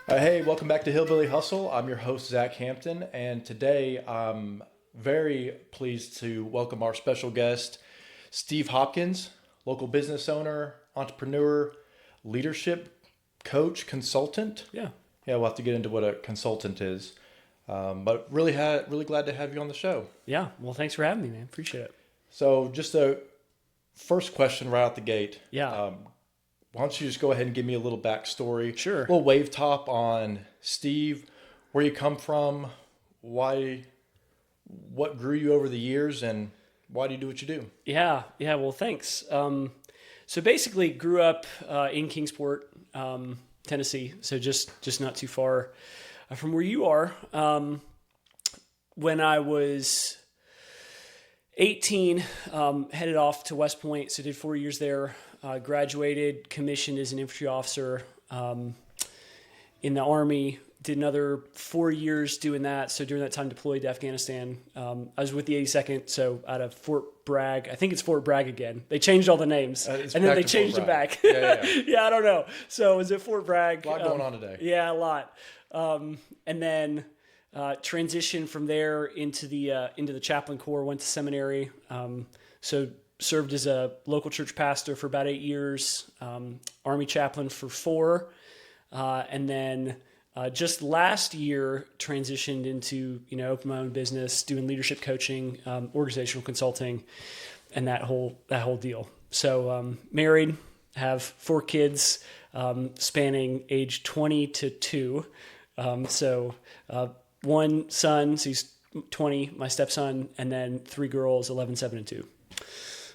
Hey, welcome back to Hillbilly Hustle. I'm your host, Zach Hampton, and today I'm very pleased to welcome our special guest, Steve Hopkins, local business owner, entrepreneur, leadership coach, consultant. Yeah. Yeah, we'll have to get into what a consultant is, but really glad to have you on the show. Yeah. Well, thanks for having me, man. Appreciate it. So, just a first question right out the gate. Yeah. Why don't you just go ahead and give me a little backstory? Sure. A little wave top on Steve, where you come from, what grew you over the years, and why do you do what you do? Yeah. Yeah. Well, thanks. So basically grew up in Kingsport, Tennessee. So just not too far from where you are. When I was 18, headed off to West Point. So did 4 years there. Graduated, commissioned as an infantry officer in the Army. Did another 4 years doing that. So during that time, deployed to Afghanistan. I was with the 82nd, so out of Fort Bragg. I think it's Fort Bragg again. They changed all the names, and then they changed it back. Yeah. Yeah, I don't know. So was it Fort Bragg? A lot going on today. Yeah, a lot. And then transitioned from there into the chaplain corps. Went to seminary. So served as a local church pastor for about 8 years. Army chaplain for 4, and then. Just last year, transitioned into open my own business, doing leadership coaching, organizational consulting, and that whole deal. So married, have 4 kids, spanning age 20 to 2. So one son, so he's 20, my stepson, and then 3 girls, 11, 7, and 2.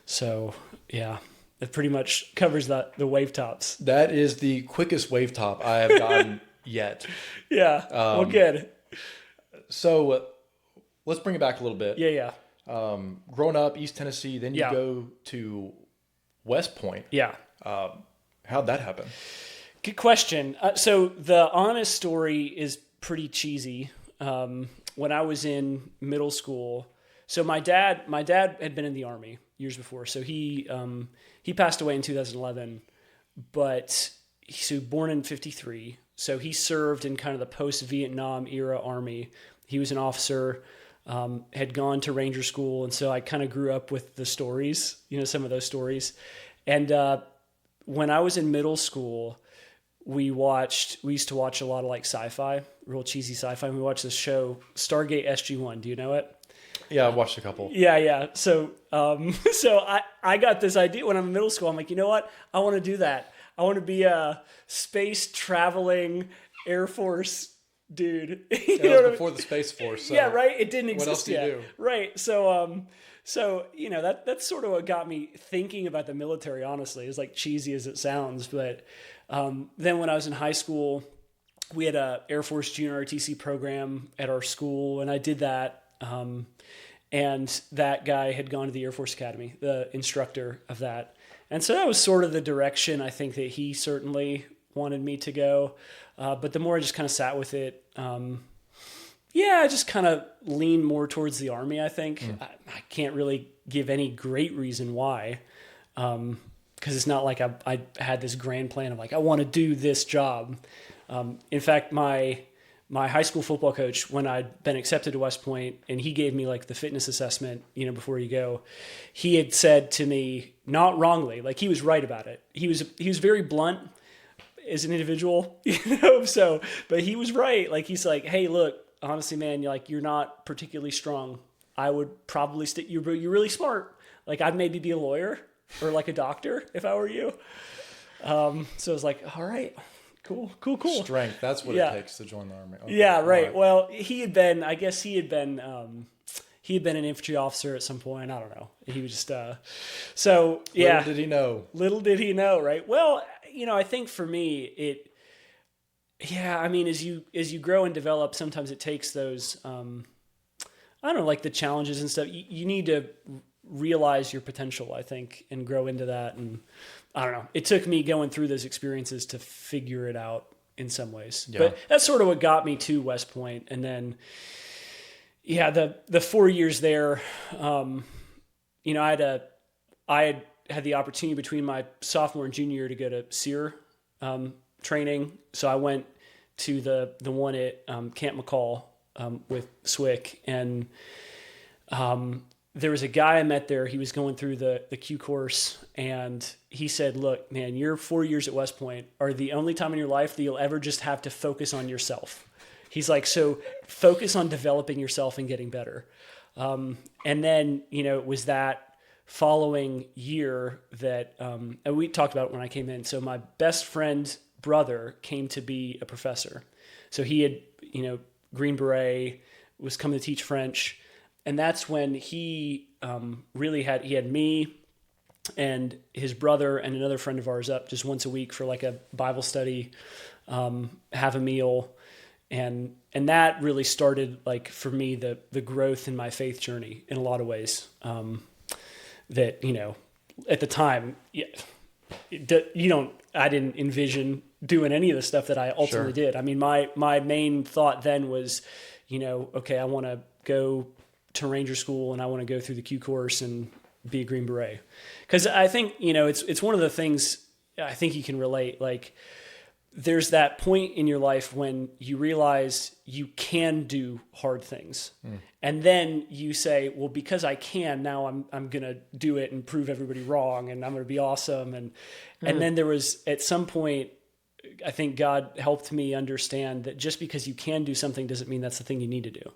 So yeah, that pretty much covers the wave tops. That is the quickest wave top I have gotten. Yet. Yeah. Well, good. So let's bring it back a little bit. Yeah. Growing up, East Tennessee, then you Yeah. go to West Point. Yeah. How'd that happen? Good question. So the honest story is pretty cheesy. When I was in middle school, so my dad had been in the Army years before. So he passed away in 2011, but so born in 53. So he served in kind of the post-Vietnam era Army. He was an officer, had gone to Ranger School. And so I kind of grew up with the stories, some of those stories. And when I was in middle school, we used to watch a lot of like sci-fi, real cheesy sci-fi. And we watched this show, Stargate SG-1. Do you know it? Yeah, I watched a couple. Yeah. So I got this idea when I'm in middle school. I'm like, you know what? I want to do that. I want to be a space traveling Air Force dude. That was before the Space Force. So yeah, right. It didn't exist what else do yet. you do? Right. So that's sort of what got me thinking about the military. Honestly, as like cheesy as it sounds, but then when I was in high school, we had a Air Force Junior RTC program at our school, and I did that. And that guy had gone to the Air Force Academy, the instructor of that. And so that was sort of the direction I think that he certainly wanted me to go. But the more I just kind of sat with it, I just kind of leaned more towards the Army, I think. I can't really give any great reason why, because it's not like I had this grand plan of like, I want to do this job. In fact, my high school football coach, when I'd been accepted to West Point and he gave me like the fitness assessment, before you go, he had said to me, not wrongly, like he was right about it. He was very blunt as an individual, but he was right. Like, he's like, hey, look, honestly, man, you're not particularly strong. I would probably you're really smart. Like, I'd maybe be a lawyer or like a doctor if I were you. So I was like, all right. Cool. Strength. That's what it takes to join the Army. Okay. Yeah, right. Well, he had been an infantry officer at some point. I don't know. He was just, so yeah. Little did he know, right? Well, I think for me, as you grow and develop, sometimes it takes those, I don't know, like the challenges and stuff. You need to realize your potential, I think, and grow into that. And I don't know. It took me going through those experiences to figure it out in some ways. Yeah. But that's sort of what got me to West Point. And then, the 4 years there, I had the opportunity between my sophomore and junior year to go to SEER training. So I went to the one at Camp McCall with Swick, and there was a guy I met there. He was going through the Q course, and he said, "Look, man, your 4 years at West Point are the only time in your life that you'll ever just have to focus on yourself." He's like, "So focus on developing yourself and getting better." And then, it was that following year that, and we talked about it when I came in. So my best friend's brother came to be a professor. So he had, Green Beret, was coming to teach French. And that's when he he had me and his brother and another friend of ours up just once a week for like a Bible study, have a meal. And that really started, like, for me, the growth in my faith journey in a lot of ways. That, at the time, I didn't envision doing any of the stuff that I ultimately did. I mean, my main thought then was, okay, I want to go to Ranger School and I want to go through the Q course and be a Green Beret. Because I think, it's one of the things I think you can relate. Like, there's that point in your life when you realize you can do hard things. And then you say, well, because I can, now I'm going to do it and prove everybody wrong, and I'm going to be awesome. And then there was, at some point, I think God helped me understand that just because you can do something doesn't mean that's the thing you need to do.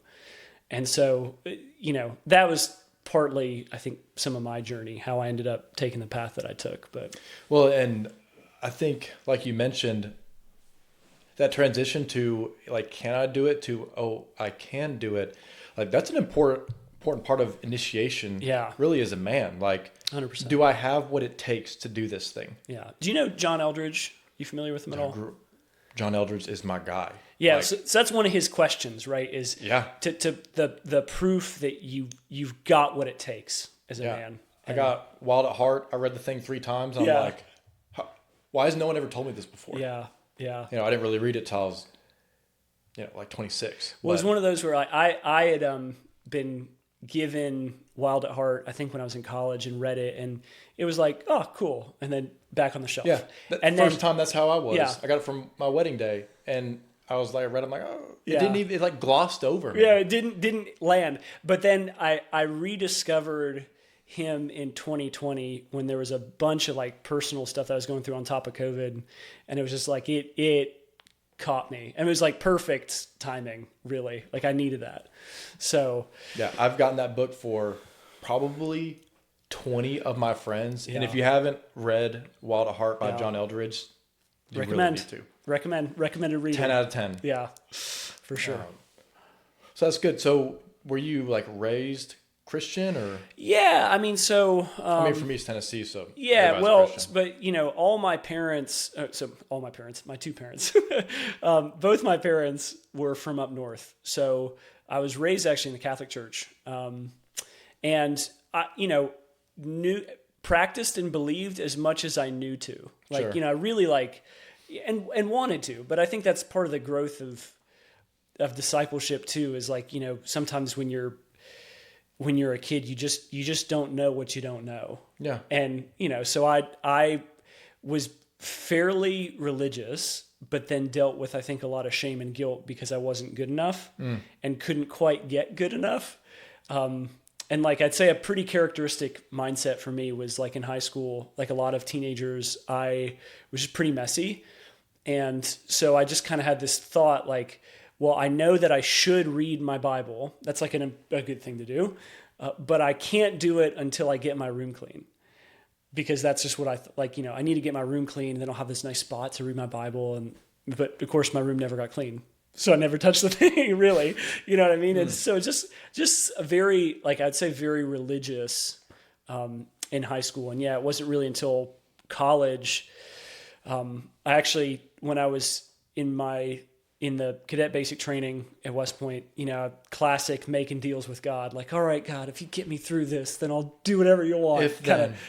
And so, that was partly, I think, some of my journey, how I ended up taking the path that I took. But well, and I think, like you mentioned, that transition to, like, can I do it, to, oh, I can do it. Like, that's an important part of initiation. Yeah. Really, as a man. Like, 100%. Do I have what it takes to do this thing? Yeah. Do you know John Eldridge? You familiar with him at all? John Eldridge is my guy. Yeah. Like, so that's one of his questions, right? Is to the proof that you've got what it takes as a man. I got Wild at Heart. I read the thing 3 times. I'm like, why has no one ever told me this before? Yeah. Yeah. I didn't really read it till I was, like 26. Well, it was one of those where I had been given Wild at Heart, I think when I was in college, and read it, and it was like, oh, cool. And then back on the shelf. Yeah. And first time, that's how I was. Yeah. I got it from my wedding day, and I was like, I read it, I'm like, oh, it didn't even, it like glossed over me. Yeah, it didn't land. But then I rediscovered him in 2020 when there was a bunch of like personal stuff that I was going through on top of COVID, and it was just like it caught me, and it was like perfect timing, really. Like, I needed that. So yeah, I've gotten that book for probably 20 of my friends, and if you haven't read Wild at Heart by John Eldridge, you recommend really need to. Recommended reading. 10 out of 10. Yeah, for sure. So that's good. So were you like raised Christian, or? Yeah, I mean, so for me, it's Tennessee, so yeah. Well, but all my parents, my 2 parents, both my parents were from up north. So I was raised actually in the Catholic Church, and I, practiced and believed as much as I knew to. Like, I really and wanted to. But I think that's part of the growth of discipleship too. Is like, sometimes when you're a kid, you just don't know what you don't know. Yeah. And, so I was fairly religious, but then dealt with, I think, a lot of shame and guilt because I wasn't good enough and couldn't quite get good enough. And like, I'd say a pretty characteristic mindset for me was like in high school, like a lot of teenagers, I was just pretty messy. And so I just kind of had this thought like, well, I know that I should read my Bible. That's like a good thing to do. But I can't do it until I get my room clean. Because that's just what I need to get my room clean, and then I'll have this nice spot to read my Bible. But of course my room never got clean. So I never touched the thing, really. You know what I mean? And so just a very, like, I'd say very religious in high school. And yeah, it wasn't really until college. I actually, when I was in the cadet basic training at West Point, classic making deals with God. Like, all right, God, if you get me through this, then I'll do whatever you want.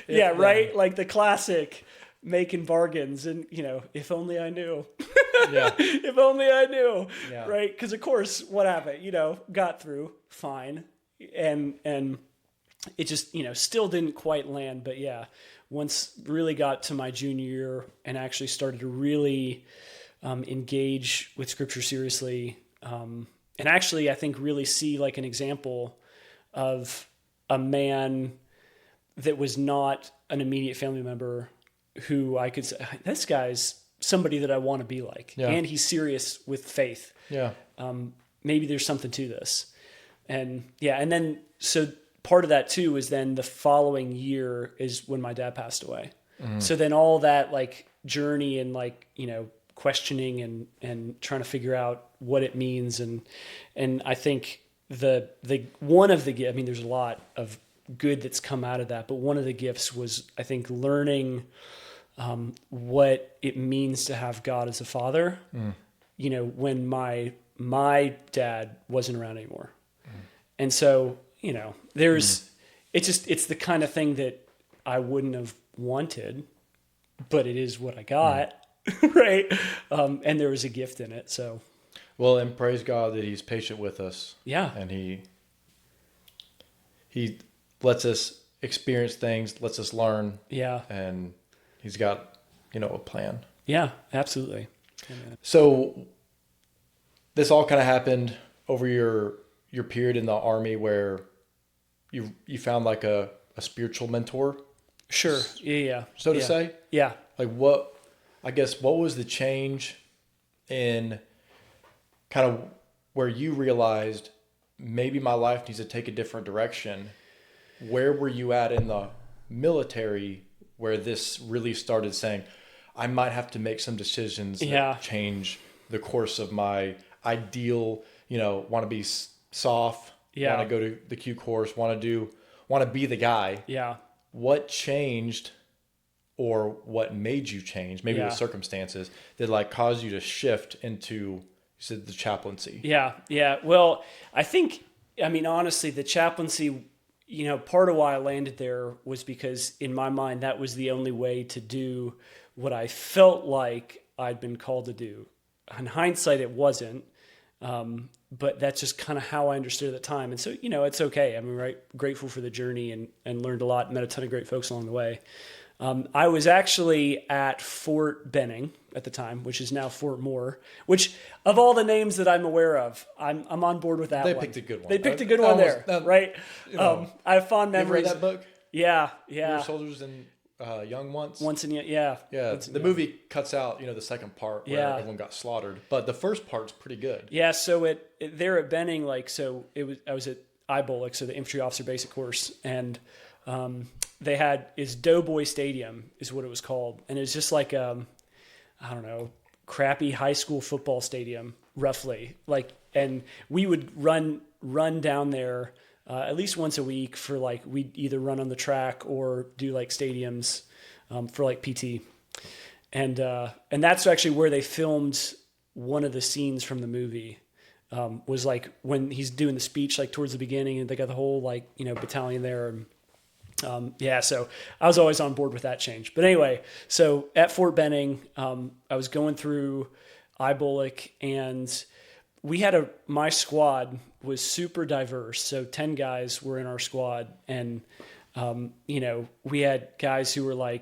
Right? Like the classic making bargains, and, if only I knew. Yeah. If only I knew. Yeah. Right? Because of course, what happened? Got through fine, and it just still didn't quite land. But yeah, once really got to my junior year and actually started to really engage with Scripture seriously, and actually, I think really see like an example of a man that was not an immediate family member who I could say, this guy's somebody that I want to be like, and he's serious with faith. Yeah. Maybe there's something to this. And then, so part of that too is then the following year is when my dad passed away. Mm-hmm. So then all that like journey and like, questioning and trying to figure out what it means. And I think the one of the, there's a lot of good that's come out of that, but one of the gifts was, I think, learning what it means to have God as a father, when my dad wasn't around anymore. And so, there's, it's the kind of thing that I wouldn't have wanted, but it is what I got. Right. And there was a gift in it. So, well, and praise God that he's patient with us. Yeah. And he lets us experience things, lets us learn. Yeah. And he's got, a plan. Yeah, absolutely. Amen. So this all kind of happened over your period in the Army where you found like a spiritual mentor. Sure. Yeah. So to say. Yeah. Like what was the change in kind of where you realized maybe my life needs to take a different direction? Where were you at in the military where this really started saying, I might have to make some decisions that change the course of my ideal, want to be soft, want to go to the Q course, want to be the guy. Yeah. What changed or what made you change? Maybe the circumstances that like caused you to shift into, you said, the chaplaincy. Yeah. Yeah. Well, I think, honestly, the chaplaincy, part of why I landed there was because in my mind, that was the only way to do what I felt like I'd been called to do. In hindsight, it wasn't. But that's just kind of how I understood at the time. And so, it's okay. Grateful for the journey and learned a lot, met a ton of great folks along the way. I was actually at Fort Benning at the time, which is now Fort Moore, which of all the names that I'm aware of, I'm on board with that one. They picked a good one. They picked a good one there, right? I have fond memories. You read that book? Yeah. We Were Soldiers and Young Once? Once and yeah. The movie cuts out, the second part where everyone got slaughtered, but the first part's pretty good. Yeah, so there at Benning, I was at IBOLC, so the Infantry Officer Basic Course, and they had Doughboy Stadium is what it was called, and it was just like crappy high school football stadium, roughly. And we would run down there at least once a week for we'd either run on the track or do stadiums for PT. And that's actually where they filmed one of the scenes from the movie. Was when he's doing the speech towards the beginning, and they got the whole battalion there. So I was always on board with that change. But anyway, so at Fort Benning, I was going through IBOLC, and we had my squad was super diverse. So 10 guys were in our squad, and we had guys who were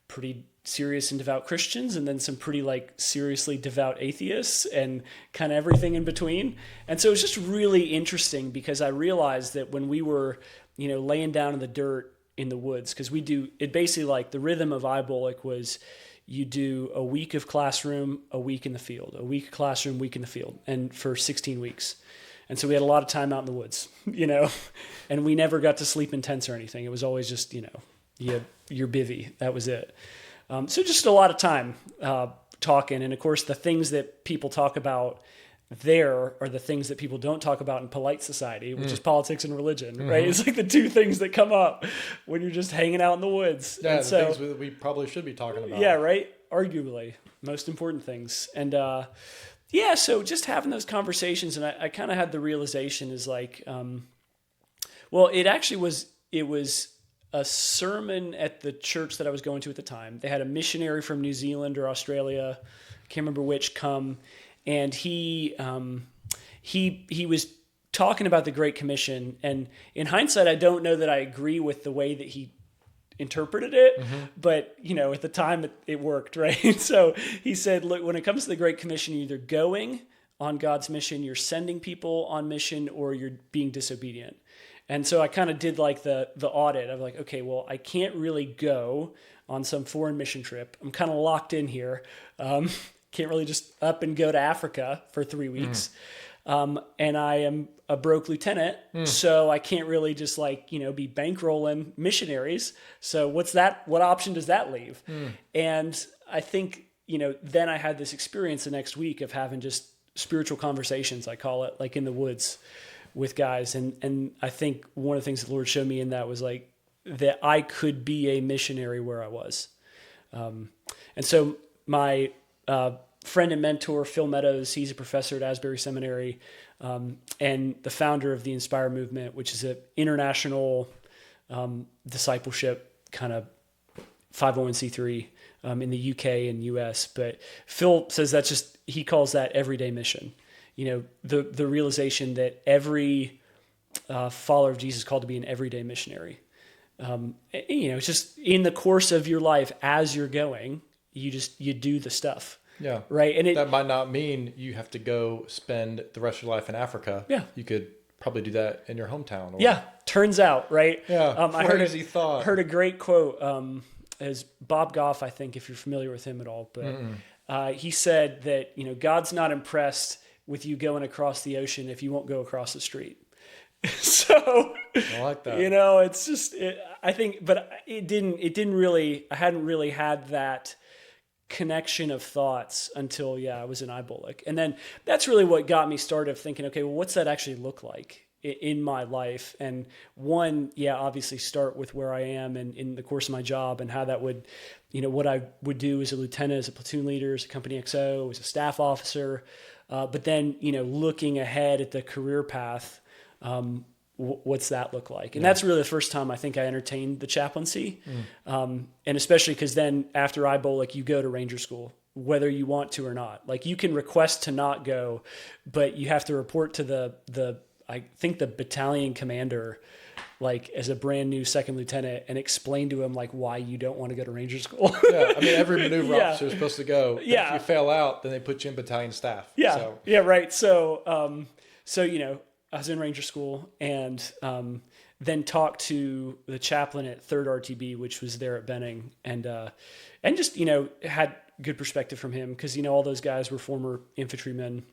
pretty serious and devout Christians, and then some pretty seriously devout atheists, and kind of everything in between. And so it was just really interesting because I realized that when we were, laying down in the dirt in the woods, because we do it basically the rhythm of IBOLC was you do a week of classroom, a week in the field, a week of classroom, week in the field, and for 16 weeks. And so we had a lot of time out in the woods, and we never got to sleep in tents or anything. It was always just, your bivvy. That was it. So just a lot of time talking. And of course, the things that people talk about there are the things that people don't talk about in polite society, which is politics and religion, right? It's the two things that come up when you're just hanging out in the woods. Yeah, and so, things that we probably should be talking about. Yeah, right? Arguably, most important things. And so just having those conversations, and I kind of had the realization is it was a sermon at the church that I was going to at the time. They had a missionary from New Zealand or Australia, can't remember which, come, and he was talking about the Great Commission. And in hindsight, I don't know that I agree with the way that he interpreted it, but at the time it worked, right? So he said, look, when it comes to the Great Commission, you're either going on God's mission, you're sending people on mission, or you're being disobedient. And so I kind of did like the audit of like, okay, well, I can't really go on some foreign mission trip. I'm kind of locked in here. Can't really just up and go to Africa for 3 weeks. And I am a broke lieutenant, so I can't really just be bankrolling missionaries. So what option does that leave? And I think, then I had this experience the next week of having just spiritual conversations, I call it, like in the woods with guys. And I think one of the things the Lord showed me in that was like that I could be a missionary where I was. And so my friend and mentor, Phil Meadows, he's a professor at Asbury Seminary, and the founder of the Inspire movement, which is an international discipleship kind of 501c3 in the UK and US. But Phil says he calls that everyday mission. The realization that every follower of Jesus is called to be an everyday missionary. It's just in the course of your life as you're going, you do the stuff. Yeah. Right. And that might not mean you have to go spend the rest of your life in Africa. Yeah. You could probably do that in your hometown. Yeah. Turns out, right? Yeah. I heard a great quote, as Bob Goff, I think, if you're familiar with him at all, but he said that, God's not impressed with you going across the ocean if you won't go across the street. So I like that. It's just, I think, but it didn't really, I hadn't really had that connection of thoughts until I was in IBOLC. And then that's really what got me started thinking, okay, well, what's that actually look like in my life? And one, obviously start with where I am and in the course of my job and how that would, what I would do as a lieutenant, as a platoon leader, as a company XO, as a staff officer. But then, looking ahead at the career path, what's that look like? And that's really the first time I think I entertained the chaplaincy. And especially because then after IBOLC, you go to Ranger School, whether you want to or not. Like you can request to not go, but you have to report to I think the battalion commander, like as a brand new second lieutenant, and explain to him like why you don't want to go to Ranger School. Yeah, I mean every maneuver officer is supposed to go. Yeah. If you fail out, then they put you in battalion staff. Yeah. So. Yeah. Right. So, I was in Ranger School and then talked to the chaplain at 3rd RTB, which was there at Benning, and just had good perspective from him because all those guys were former infantrymen.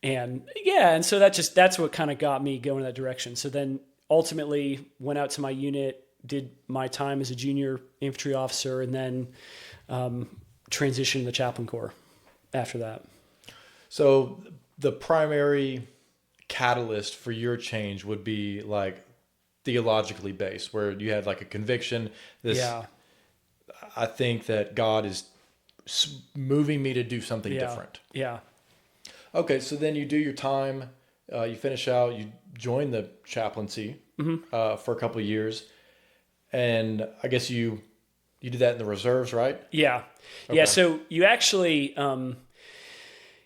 And so that's what kind of got me going in that direction. So then ultimately went out to my unit, did my time as a junior infantry officer, and then transitioned to the chaplain corps after that. So the primary catalyst for your change would be like theologically based, where you had like a conviction. I think that God is moving me to do something different. Yeah. Okay, so then you do your time, you finish out, you join the chaplaincy for a couple of years, and I guess you did that in the reserves, right? Yeah. Okay. Yeah, so you actually...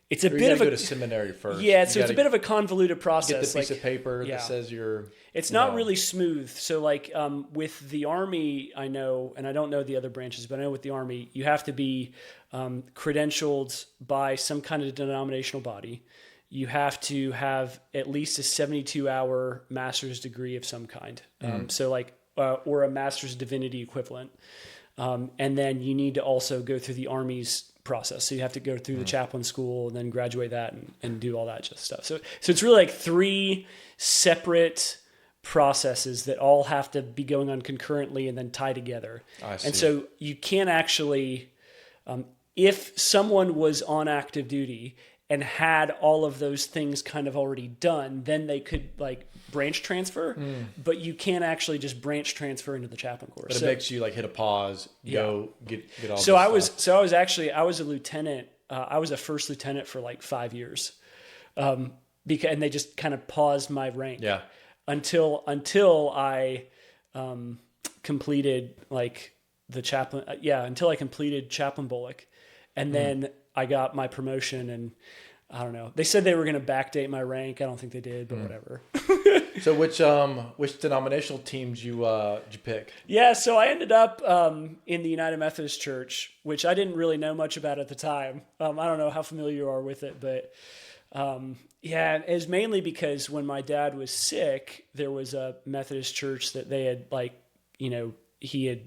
it's a bit of go to seminary first. Yeah, so it's a bit of a convoluted process. Get the piece of paper that says you're... It's not really smooth. So like with the Army, I know, and I don't know the other branches, but I know with the Army, you have to be credentialed by some kind of denominational body. You have to have at least a 72-hour master's degree of some kind. So like, or a master's divinity equivalent. And then you need to also go through the Army's process. So you have to go through the chaplain school and then graduate that and do all that just stuff. So it's really like 3 separate processes that all have to be going on concurrently and then tie together. I see. And so you can't actually, if someone was on active duty and had all of those things kind of already done, then they could like branch transfer, but you can't actually just branch transfer into the chaplain corps. But it makes you like hit a pause, go get all So this stuff. I was a lieutenant. I was a first lieutenant for like 5 years. And they just kind of paused my rank. Yeah. Until I completed like the chaplain. Until I completed chaplain BOLC. And then I got my promotion, and I don't know. They said they were going to backdate my rank. I don't think they did, but whatever. So which denominational teams did you pick? Yeah, so I ended up in the United Methodist Church, which I didn't really know much about at the time. I don't know how familiar you are with it, but yeah, it was mainly because when my dad was sick, there was a Methodist church that they had he had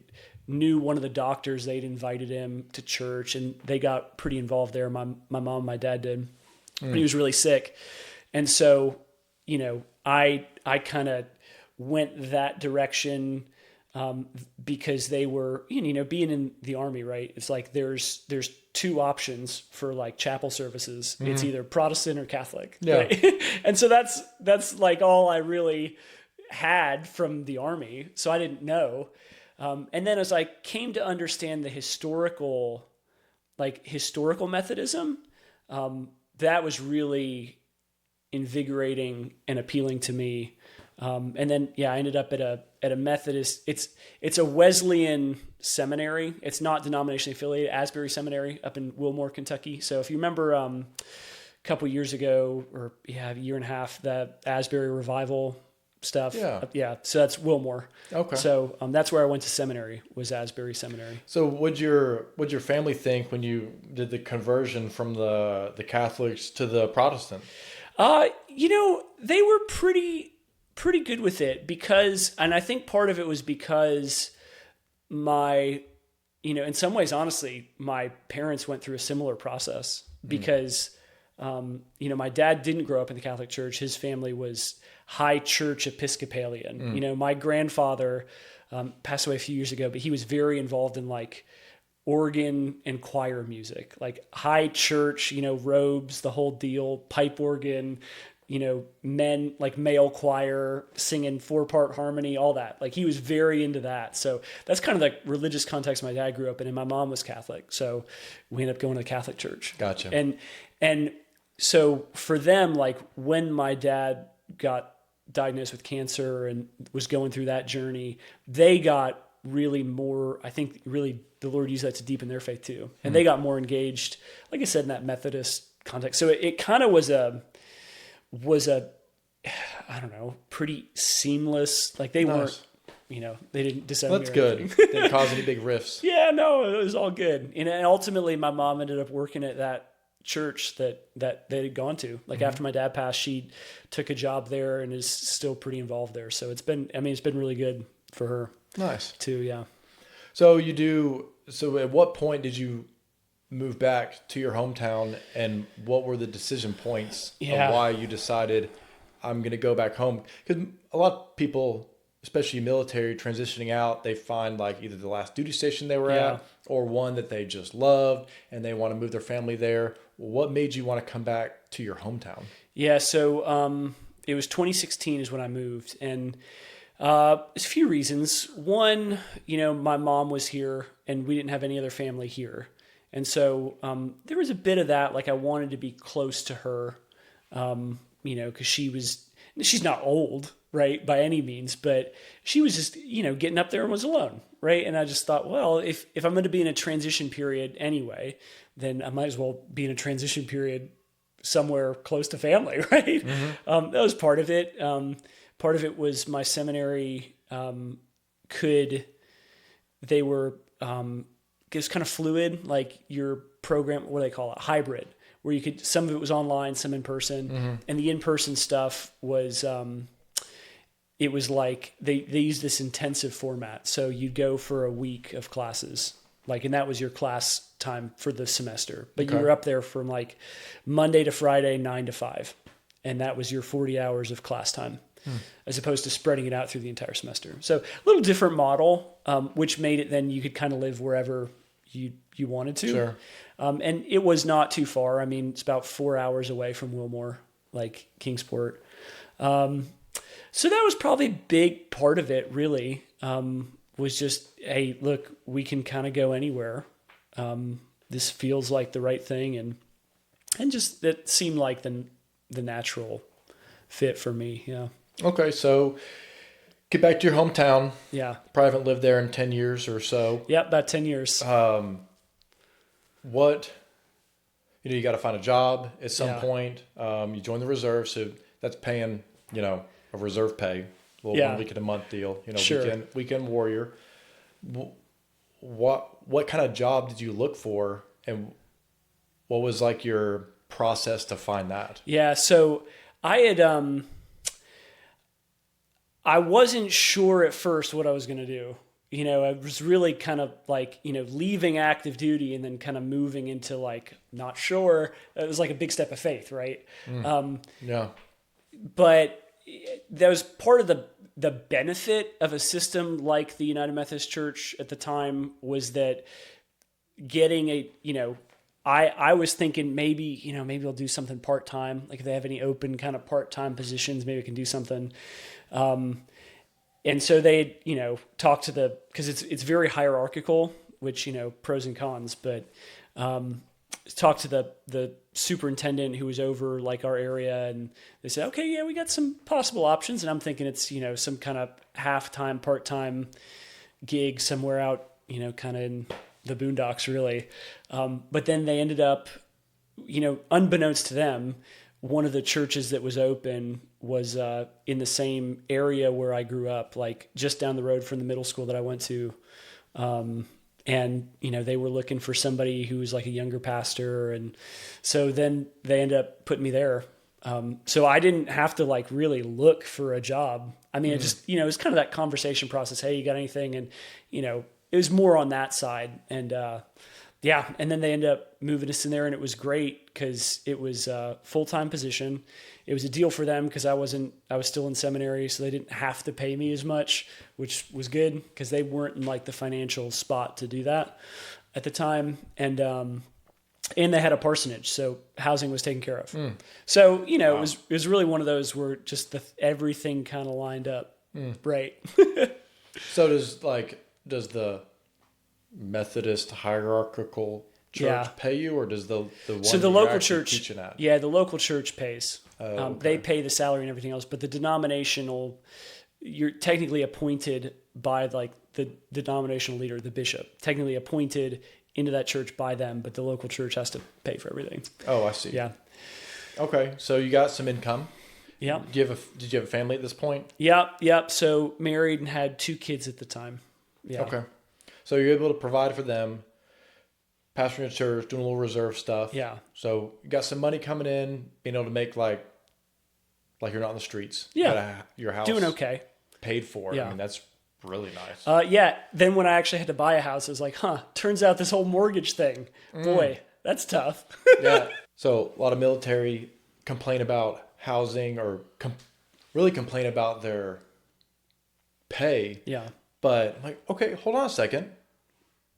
knew one of the doctors. They'd invited him to church, and they got pretty involved there. My mom, and my dad did. But he was really sick, and so I kind of went that direction because they were being in the Army, right? It's like there's two options for like chapel services. Mm-hmm. It's either Protestant or Catholic, right? And so that's like all I really had from the Army. So I didn't know. And then as I came to understand the historical Methodism, that was really invigorating and appealing to me. And then, I ended up at a Methodist. It's a Wesleyan seminary. It's not denominationally affiliated. Asbury Seminary up in Wilmore, Kentucky. So if you remember, a couple years ago, or a year and a half, the Asbury revival stuff. So that's Wilmore. Okay. So that's where I went to seminary, was Asbury Seminary. So what'd your family think when you did the conversion from the Catholics to the Protestant? They were pretty good with it and I think part of it was because in some ways, honestly, my parents went through a similar process because, my dad didn't grow up in the Catholic Church. His family was high church Episcopalian. My grandfather passed away a few years ago, but he was very involved in like organ and choir music, like high church, robes, the whole deal, pipe organ, men, like male choir, singing 4-part harmony, all that. Like he was very into that. So that's kind of the religious context my dad grew up in, and my mom was Catholic. So we ended up going to the Catholic church. Gotcha. And so for them, like when my dad got diagnosed with cancer and was going through that journey, they got really more, I think really the Lord used that to deepen their faith too. And they got more engaged, like I said, in that Methodist context. So it kind of was a, I don't know, pretty seamless. Like they weren't, they didn't disown me. That's good. Didn't cause any big rifts. Yeah, no, it was all good. And ultimately my mom ended up working at that church that they had gone to. Like after my dad passed, she took a job there and is still pretty involved there. So it's been really good for her. Nice. Too, yeah. So at what point did you move back to your hometown, and what were the decision points of why you decided I'm going to go back home? Because a lot of people, especially military, transitioning out, they find like either the last duty station they were at or one that they just loved and they want to move their family there. What made you want to come back to your hometown? Yeah, so it was 2016 is when I moved, and there's a few reasons. One, my mom was here and we didn't have any other family here. And so there was a bit of that, like I wanted to be close to her, because she's not old, right, by any means, but she was just, getting up there and was alone, right? And I just thought, well, if I'm going to be in a transition period anyway, then I might as well be in a transition period somewhere close to family, right? Mm-hmm. That was part of it. Part of it was my seminary it was kind of fluid, like your program, what do they call it? Hybrid, where some of it was online, some in person. And the in-person stuff was, it was like, they used this intensive format. So you'd go for a week of classes, and that was your class time for the semester. But you were up there from like Monday to Friday, 9 to 5. And that was your 40 hours of class time. As opposed to spreading it out through the entire semester. So a little different model, which made it then you could kind of live wherever you wanted to. Sure. And it was not too far. I mean, it's about 4 hours away from Wilmore, like Kingsport. So that was probably a big part of it, really, was just, hey, look, we can kind of go anywhere. This feels like the right thing. And just that seemed like the natural fit for me, yeah. Okay, so get back to your hometown. Yeah. Probably haven't lived there in 10 years or so. Yep, about 10 years. You got to find a job at some point. You join the reserve, so that's paying, of reserve pay, little 1 week in a month deal, Sure. weekend warrior. What kind of job did you look for, and what was like your process to find that? Yeah. So I had, I wasn't sure at first what I was going to do. I was really kind of like, leaving active duty and then kind of moving into like, not sure. It was like a big step of faith, right? Yeah. But that was part of the benefit of a system like the United Methodist Church at the time, was that getting I was thinking maybe I'll do something part-time. Like if they have any open kind of part-time positions, maybe I can do something. And so they, talk to because it's very hierarchical, which, pros and cons, but, talk to the superintendent who was over like our area, and they said, okay, yeah, we got some possible options. And I'm thinking it's, some kind of half-time, part-time gig somewhere out, kind of in the boondocks really. But then they ended up, unbeknownst to them, one of the churches that was open was in the same area where I grew up, like just down the road from the middle school that I went to. And, they were looking for somebody who was like a younger pastor. And so then they ended up putting me there. So I didn't have to like really look for a job. I mean, it just, it was kind of that conversation process. Hey, you got anything? And, it was more on that side. And, yeah. And then they ended up moving us in there, and it was great because it was a full-time position. It was a deal for them because I was still in seminary, so they didn't have to pay me as much, which was good because they weren't in like the financial spot to do that at the time. And they had a parsonage, so housing was taken care of. So, wow. It was really one of those where just everything kind of lined up. Right. So does the Methodist hierarchical church pay you, or does the one so the local church teaching at? Yeah, the local church pays. Okay. They pay the salary and everything else, but the denominational, you're technically appointed by like the denominational leader, the bishop, technically appointed into that church by them, but the local church has to pay for everything. Oh, I see. Yeah. Okay, so you got some income. Yeah. Did you have a family at this point? Yep. So married and had 2 kids at the time. Yeah. Okay. So you're able to provide for them, pastoring a church, doing a little reserve stuff. Yeah. So you got some money coming in, being able to make like you're not on the streets. Yeah. You got your house doing okay. paid for. Yeah. I mean, that's really nice. Yeah. Then when I actually had to buy a house, I was like, turns out this whole mortgage thing, boy, that's tough. Yeah. So a lot of military complain about housing, or really complain about their pay. Yeah. But I'm like, okay, hold on a second.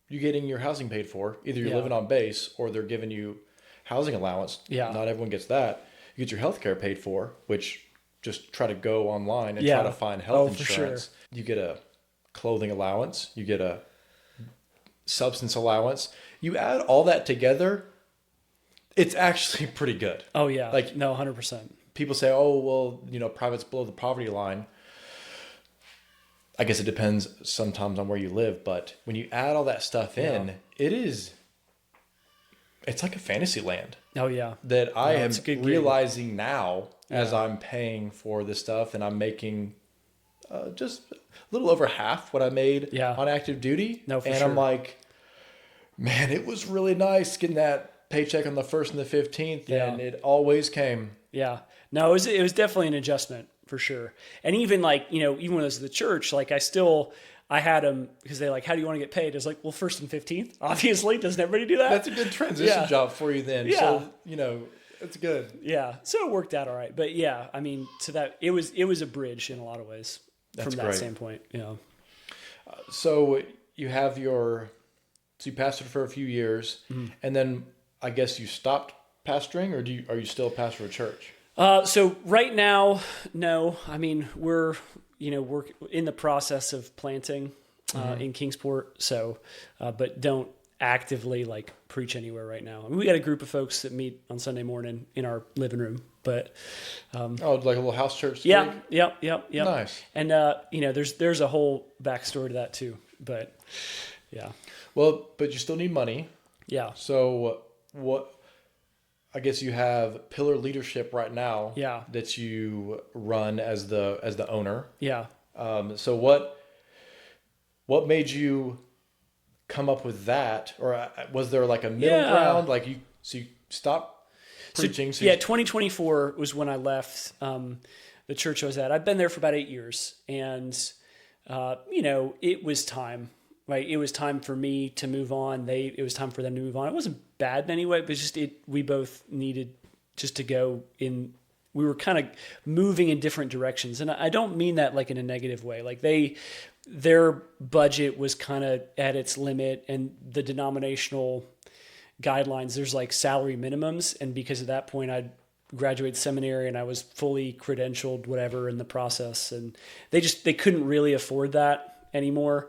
You're getting your housing paid for. Either you're living on base, or they're giving you housing allowance. Yeah. Not everyone gets that. You get your health care paid for, which just try to go online and try to find health insurance. For sure. You get a clothing allowance. You get a substance allowance. You add all that together, it's actually pretty good. Oh, yeah. Like, no, 100%. People say, oh, well, private's below the poverty line. I guess it depends sometimes on where you live, but when you add all that stuff in, it's like a fantasy land. Oh, yeah. That I am realizing now as I'm paying for this stuff, and I'm making just a little over half what I made on active duty. No, for and sure. I'm like, man, it was really nice getting that paycheck on the 1st and the 15th, and it always came. Yeah. No, it was definitely an adjustment. For sure. And even like, even when I was at the church, like I had them because they like, how do you want to get paid? I was like, well, 1st and 15th, obviously. Doesn't everybody do that? That's a good transition job for you then. Yeah. So, it's good. Yeah. So it worked out all right. But yeah, I mean, to that, it was a bridge in a lot of ways from that standpoint. Yeah. So you pastored for a few years, and then I guess you stopped pastoring, or are you still a pastor of a church? So right now, no. I mean, we're in the process of planting in Kingsport. So, but don't actively like preach anywhere right now. I mean, we got a group of folks that meet on Sunday morning in our living room. But like a little house church. Yeah. Nice. And there's a whole backstory to that too. But yeah. Well, but you still need money. Yeah. So I guess you have Pillar Leadership right now. Yeah. That you run as the owner. Yeah. So what made you come up with that, or was there like a middle ground? Like you stopped preaching. So 2024 was when I left the church I was at. I'd been there for about 8 years, and it was time. Right, it was time for me to move on. It was time for them to move on. It wasn't bad in any way, but we both needed just to go in. We were kind of moving in different directions, and I don't mean that like in a negative way. Like their budget was kind of at its limit, and the denominational guidelines, there's like salary minimums, and because at that point I'd graduated seminary and I was fully credentialed, whatever, in the process, and they couldn't really afford that anymore.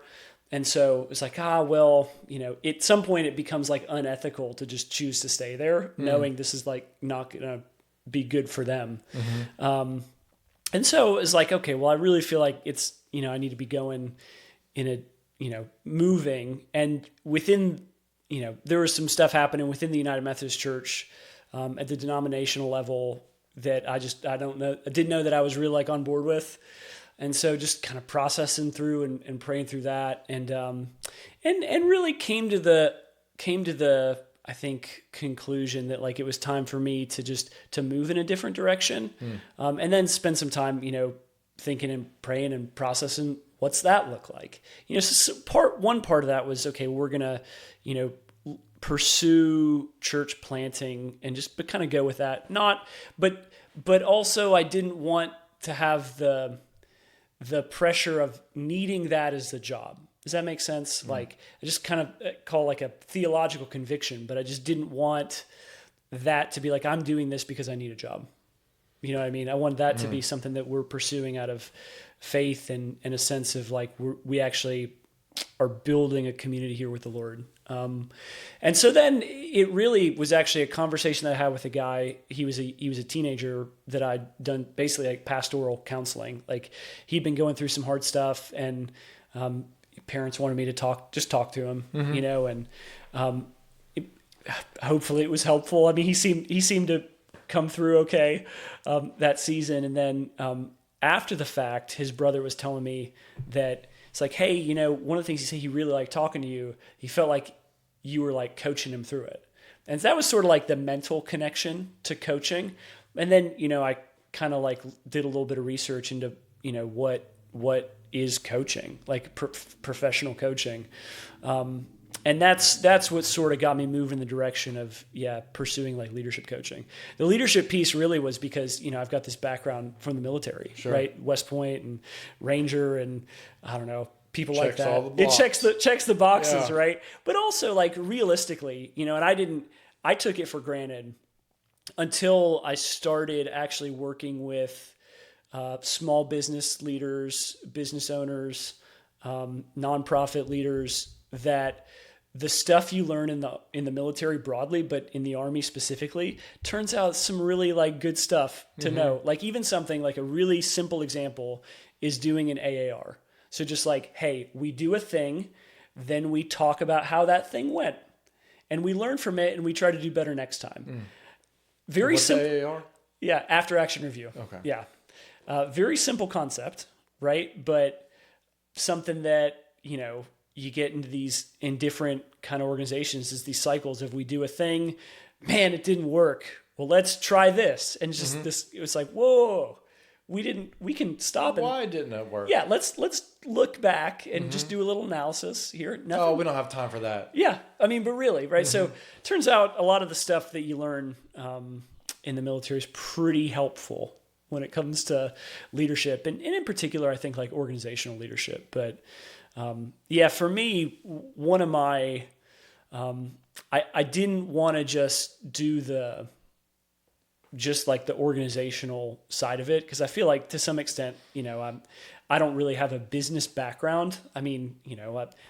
And so it's like, at some point it becomes like unethical to just choose to stay there, knowing this is like not going to be good for them. And so it's like, okay, well, I really feel like it's, I need to be going in a, moving. And within, there was some stuff happening within the United Methodist Church at the denominational level that I didn't know that I was really like on board with. And so just kind of processing through and praying through that, and really came to the I think conclusion that like it was time for me to move in a different direction, and then spend some time thinking and praying and processing what's that look like. So one part of that was, okay, we're gonna pursue church planting and just kind of go with that. But also I didn't want to have the pressure of needing that as the job. Does that make sense? Like I just kind of call like a theological conviction, but I just didn't want that to be like, I'm doing this because I need a job. You know what I mean? I wanted that to be something that we're pursuing out of faith and a sense of like, we actually are building a community here with the Lord. And so then it really was actually a conversation that I had with a guy. He was a teenager that I'd done basically like pastoral counseling. Like he'd been going through some hard stuff, and parents wanted me to talk to him, and hopefully it was helpful. I mean, he seemed to come through okay that season. And then after the fact, his brother was telling me that it's like, hey, one of the things he said, he really liked talking to you. He felt like you were like coaching him through it. And that was sort of like the mental connection to coaching. And then, I kind of like did a little bit of research into, what is coaching, like professional coaching. And that's what sort of got me moving in the direction of, pursuing like leadership coaching. The leadership piece really was because, I've got this background from the military, right? West Point and Ranger, and I don't know, people like that. All the boxes. It checks the boxes, right? But also like realistically, and I took it for granted until I started actually working with small business leaders, business owners, nonprofit leaders, that the stuff you learn in the military broadly, but in the Army specifically, turns out some really like good stuff to know. Like even something like a really simple example is doing an AAR. So just like, hey, we do a thing, then we talk about how that thing went, and we learn from it, and we try to do better next time. Very simple. AAR? Yeah, after action review. Okay. Yeah. Very simple concept, right? But something that, you get into these in different kind of organizations is these cycles of we do a thing, man, it didn't work. Well, let's try this. And just this, it was like, whoa, we can stop. Why didn't it work? Yeah. Let's look back and just do a little analysis here. Nothing. Oh, we don't have time for that. Yeah. I mean, but really, right? So turns out a lot of the stuff that you learn in the military is pretty helpful when it comes to leadership. And in particular, I think like organizational leadership. But for me, one of my, I didn't want to just do just like the organizational side of it. Cause I feel like to some extent, I don't really have a business background. I mean,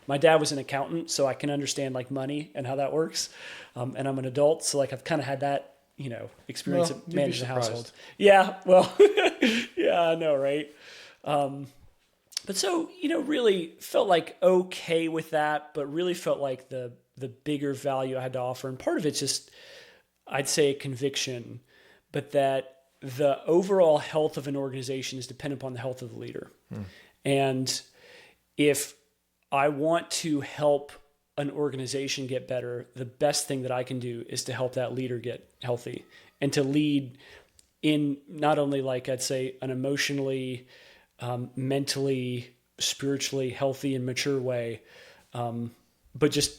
my dad was an accountant, so I can understand like money and how that works. And I'm an adult. So like, I've kind of had that, experience of managing a household. Yeah. Well, yeah, I know. Right. But so, really felt like okay with that, but really felt like the bigger value I had to offer. And part of it's just, I'd say a conviction, but that the overall health of an organization is dependent upon the health of the leader. And if I want to help an organization get better, the best thing that I can do is to help that leader get healthy and to lead in not only like I'd say an emotionally, mentally, spiritually healthy and mature way, but just,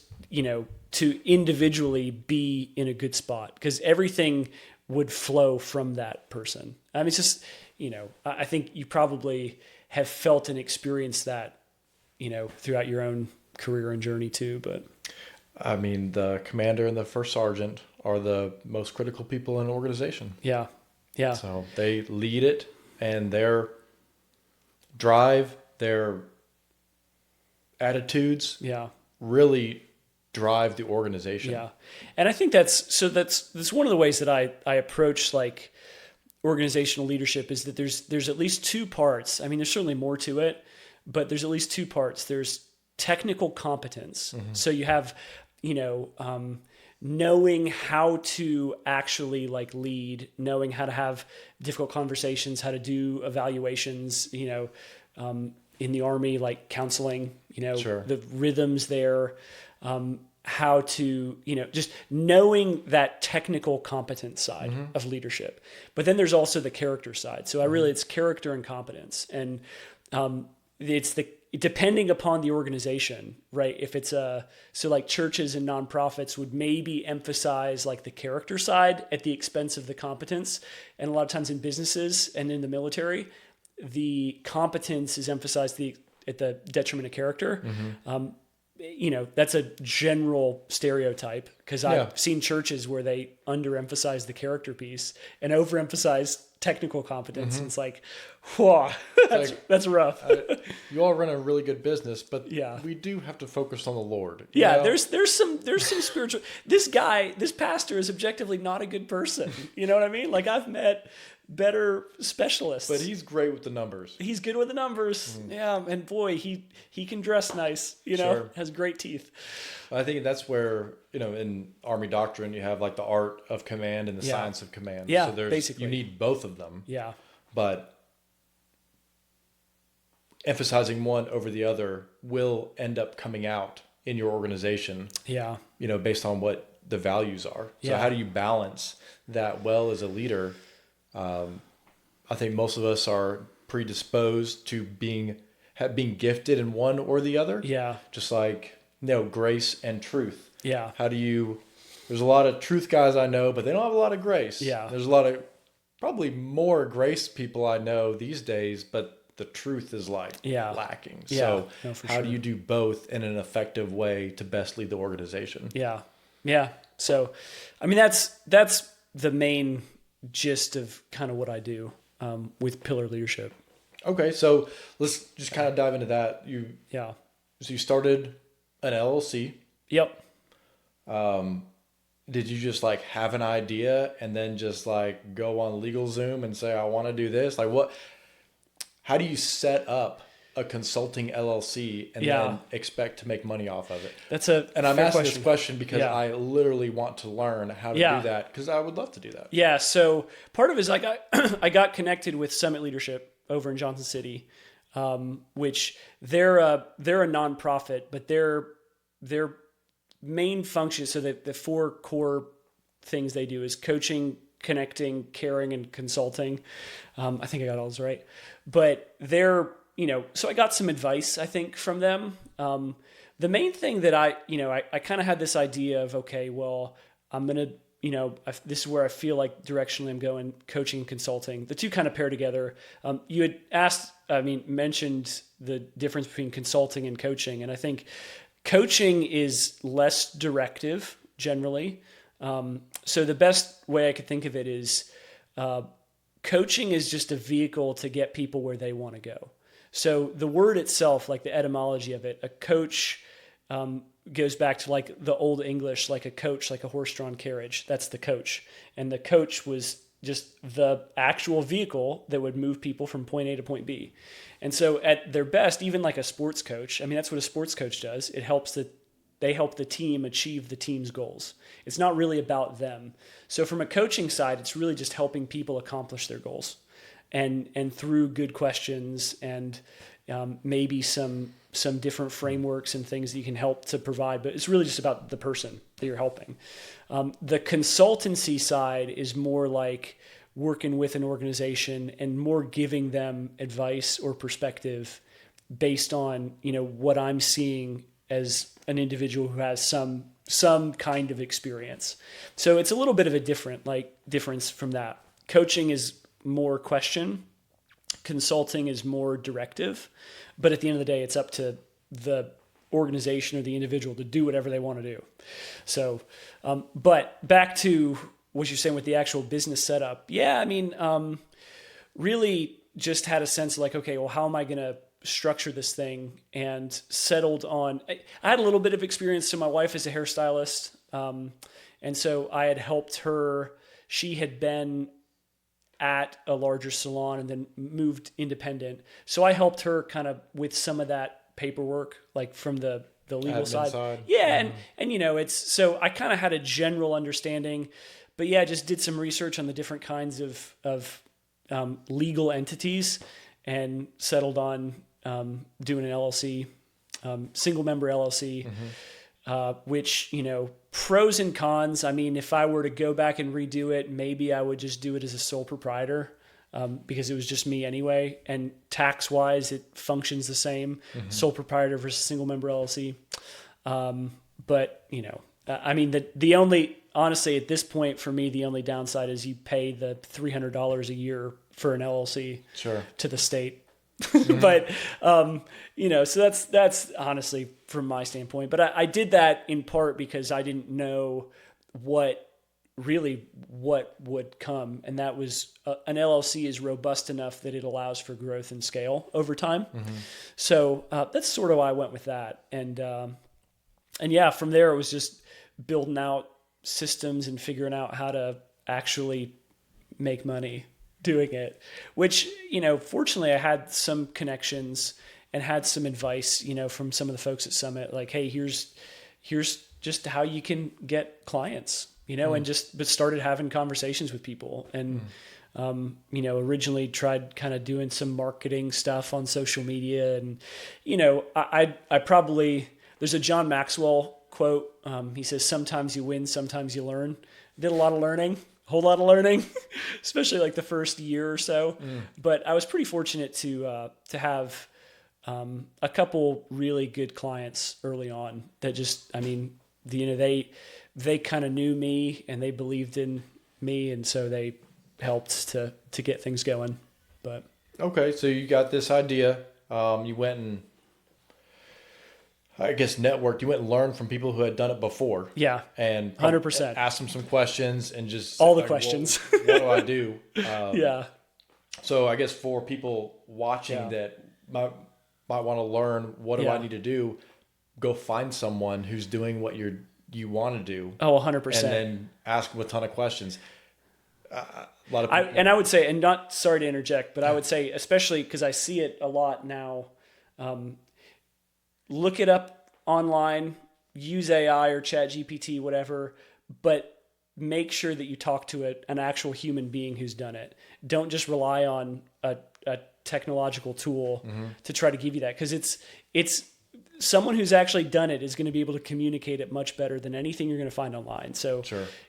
to individually be in a good spot, because everything would flow from that person. I mean, it's just, I think you probably have felt and experienced that, throughout your own career and journey too. But I mean, the commander and the first sergeant are the most critical people in an organization. Yeah. Yeah. So they lead it, and their drive, their attitudes really drive the organization. Yeah. And I think that's one of the ways that I approach like organizational leadership is that there's at least two parts. I mean, there's certainly more to it, but there's at least two parts. There's technical competence. So you have, knowing how to actually like lead, knowing how to have difficult conversations, how to do evaluations, in the Army, like counseling, the rhythms there, how to, just knowing that technical competence side of leadership. But then there's also the character side. So it's character and competence. And it's depending upon the organization, right? If it's so like churches and nonprofits would maybe emphasize like the character side at the expense of the competence. And a lot of times in businesses and in the military, the competence is emphasized at the detriment of character. That's a general stereotype, because I've seen churches where they underemphasize the character piece and overemphasize technical competence. And it's like, whoa, that's rough. You all run a really good business, but we do have to focus on the Lord. There's some spiritual. This pastor is objectively not a good person. You know what I mean? Like I've met better specialists, but he's great with the numbers. He's good with the numbers. Yeah. And boy, he can dress nice, has great teeth. I think that's where, in Army doctrine, you have like the art of command and the science of command. Yeah. So basically you need both of them. Yeah. But emphasizing one over the other will end up coming out in your organization. Yeah. Based on what the values are. So how do you balance that well as a leader? I think most of us are predisposed to being gifted in one or the other. Yeah. Just like, grace and truth. Yeah. There's a lot of truth guys I know, but they don't have a lot of grace. Yeah. There's a lot of, probably more grace people I know these days, but the truth is lacking. So how do you do both in an effective way to best lead the organization? Yeah. Yeah. So, I mean, that's the main gist of kind of what I do with pillar leadership. Okay, so let's just kind of dive into that. So you started an LLC. Yep. Did you just like have an idea and then just like go on LegalZoom and say I want to do this? Like how do you set up a consulting LLC and then expect to make money off of it? And I'm asking this question because I literally want to learn how to do that, because I would love to do that. Yeah. So part of it is I got connected with Summit Leadership over in Johnson City, which they're a nonprofit, but their main function, so the four core things they do is coaching, connecting, caring, and consulting. I think I got all those right, but so I got some advice, I think, from them. The main thing that I kind of had this idea of, okay, well, I'm going to, this is where I feel like directionally I'm going, coaching and consulting. The two kind of pair together. You had mentioned the difference between consulting and coaching. And I think coaching is less directive generally. So the best way I could think of it is coaching is just a vehicle to get people where they want to go. So the word itself, like the etymology of it, a coach goes back to like the old English, like a coach, like a horse-drawn carriage. That's the coach. And the coach was just the actual vehicle that would move people from point A to point B. And so at their best, even like a sports coach, I mean, that's what a sports coach does. It helps they help the team achieve the team's goals. It's not really about them. So from a coaching side, it's really just helping people accomplish their goals, and through good questions and maybe some different frameworks and things that you can help to provide. But it's really just about the person that you're helping. The consultancy side is more like working with an organization and more giving them advice or perspective based on, what I'm seeing as an individual who has some kind of experience. So it's a little bit of a difference from that. Coaching is more question, consulting is more directive, but at the end of the day, it's up to the organization or the individual to do whatever they want to do. So, but back to what you're saying with the actual business setup. Yeah. I mean, really just had a sense of like, okay, well, how am I going to structure this thing, and settled on, I had a little bit of experience. So my wife is a hairstylist. And so I had helped her. She had been at a larger salon and then moved independent. So I helped her kind of with some of that paperwork, like from the legal side. Yeah. And it's, so I kind of had a general understanding, but yeah, I just did some research on the different kinds of legal entities and settled on doing an LLC, single member LLC, which, pros and cons. I mean, if I were to go back and redo it, maybe I would just do it as a sole proprietor, because it was just me anyway. And tax wise, it functions the same, sole proprietor versus single member LLC. But I mean, the only, honestly, at this point for me, the only downside is you pay the $300 a year for an LLC to the state. But, so that's honestly from my standpoint, but I did that in part because I didn't know what would come. And that was an LLC is robust enough that it allows for growth and scale over time. So, that's sort of why I went with that. And yeah, from there it was just building out systems and figuring out how to actually make money doing it, which, fortunately I had some connections and had some advice, from some of the folks at Summit, like, hey, here's just how you can get clients, but started having conversations with people. And, originally tried kind of doing some marketing stuff on social media. And, I probably, there's a John Maxwell quote. He says, sometimes you win, sometimes you learn. Did a lot of learning. Whole lot of learning, especially like the first year or so. But I was pretty fortunate to have a couple really good clients early on that just, I mean, they kind of knew me and they believed in me, and so they helped to get things going. But okay, so you got this idea. You went and, I guess, networked. You went and learned from people who had done it before. Yeah, and 100%. Asked them some questions and just all the questions. What do I do? Yeah. So I guess for people watching that might want to learn, what do I need to do? Go find someone who's doing what you want to do. Oh, 100%. And then ask them a ton of questions. A lot of people. And I would say, and not, sorry to interject, but I would say, especially because I see it a lot now. Look it up online, use AI or Chat GPT, whatever, but make sure that you talk to an actual human being who's done it. Don't just rely on a technological tool to try to give you that, because it's someone who's actually done it is going to be able to communicate it much better than anything you're going to find online. So,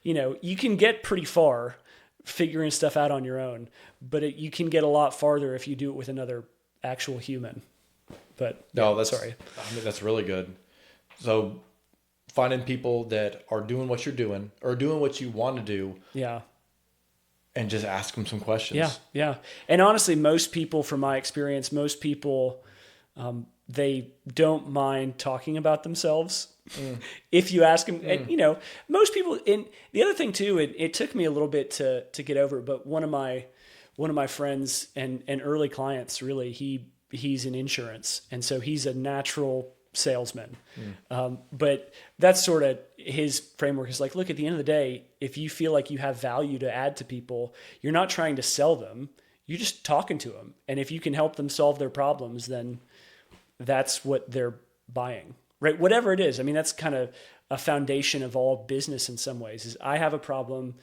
you can get pretty far figuring stuff out on your own, but you can get a lot farther if you do it with another actual human. But no, sorry. I mean, that's really good. So finding people that are doing what you're doing or doing what you want to do. Yeah. And just ask them some questions. Yeah. And honestly, most people, from my experience, they don't mind talking about themselves. If you ask them, and most people, and the other thing too, it took me a little bit to get over it, but one of my friends and early clients, really, he's in insurance. And so he's a natural salesman. But that's sort of his framework is like, look, at the end of the day, if you feel like you have value to add to people, you're not trying to sell them. You're just talking to them. And if you can help them solve their problems, then that's what they're buying. right? Whatever it is. I mean, that's kind of a foundation of all business in some ways is I have a problem,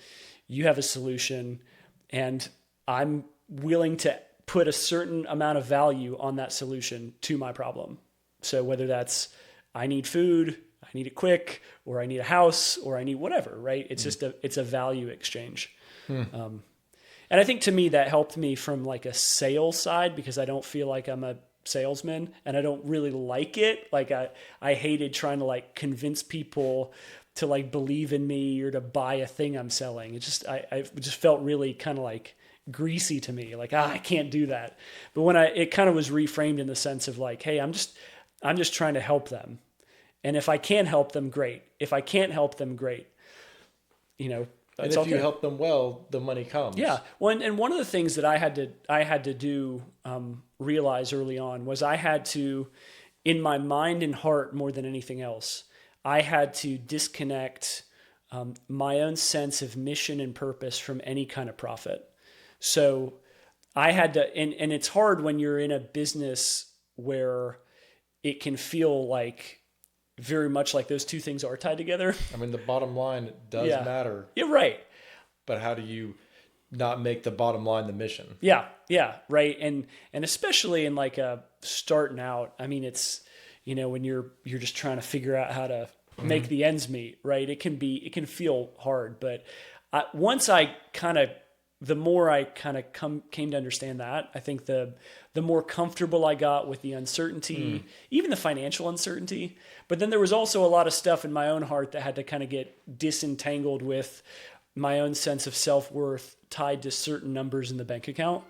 you have a solution, and I'm willing to put a certain amount of value on that solution to my problem. So whether that's I need food, I need it quick, or I need a house, or I need whatever, right? It's just it's a value exchange. And I think to me that helped me from like a sales side because I don't feel like I'm a salesman and I don't really like it. Like I hated trying to like convince people to like believe in me or to buy a thing I'm selling. It just, I just felt really kind of like greasy to me. Like, I can't do that. But when it kind of was reframed in the sense of like, hey, I'm just trying to help them. And if I can help them, great. If I can't help them, great. You know, and if you help them well, the money comes. Yeah. And one of the things that I had to do, realize early on was I had to, in my mind and heart more than anything else, I had to disconnect my own sense of mission and purpose from any kind of profit. So I had to, and it's hard when you're in a business where it can feel like very much like those two things are tied together. I mean, the bottom line does matter. You're right. But how do you not make the bottom line the mission? Yeah, right. And especially in like a starting out, I mean, it's, you know, when you're just trying to figure out how to make the ends meet, right? It can feel hard, but the more I kind of came to understand that, I think the more comfortable I got with the uncertainty, even the financial uncertainty. But then there was also a lot of stuff in my own heart that had to kind of get disentangled with my own sense of self-worth tied to certain numbers in the bank account.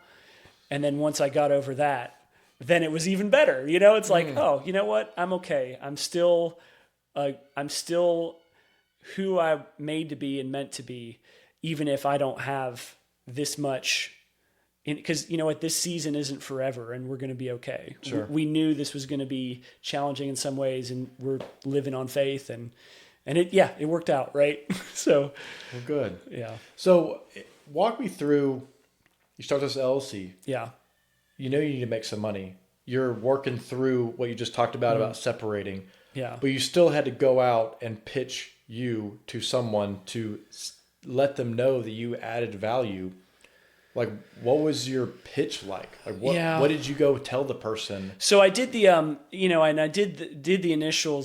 And then once I got over that, then it was even better. You know, it's like, oh, you know what? I'm okay. I'm still who I'm made to be and meant to be, even if I don't have this much, because you know what, this season isn't forever and we're going to be okay. Sure. We knew this was going to be challenging in some ways and we're living on faith and it worked out. Right. So well, good. Yeah. So walk me through, you start this LLC. Yeah. You know, you need to make some money. You're working through what you just talked about separating. Yeah. But you still had to go out and pitch you to someone to let them know that you added value. Like, what was your pitch like? Like, what did you go tell the person? So I did the, and I did the initial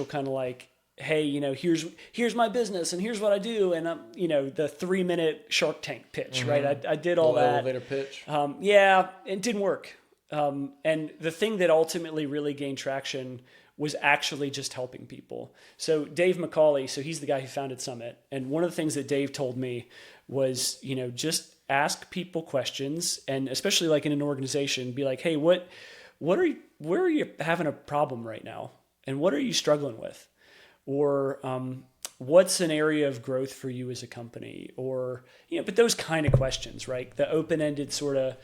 kind of like, hey, you know, here's my business and here's what I do. And the 3-minute Shark Tank pitch, right? I did all that. Elevator pitch. It didn't work. And the thing that ultimately really gained traction was actually just helping people. So Dave McCauley, so he's the guy who founded Summit. And one of the things that Dave told me was, you know, just ask people questions. And especially like in an organization, be like, hey, where are you having a problem right now? And what are you struggling with? Or what's an area of growth for you as a company? Or, you know, but those kind of questions, right? The open-ended sort of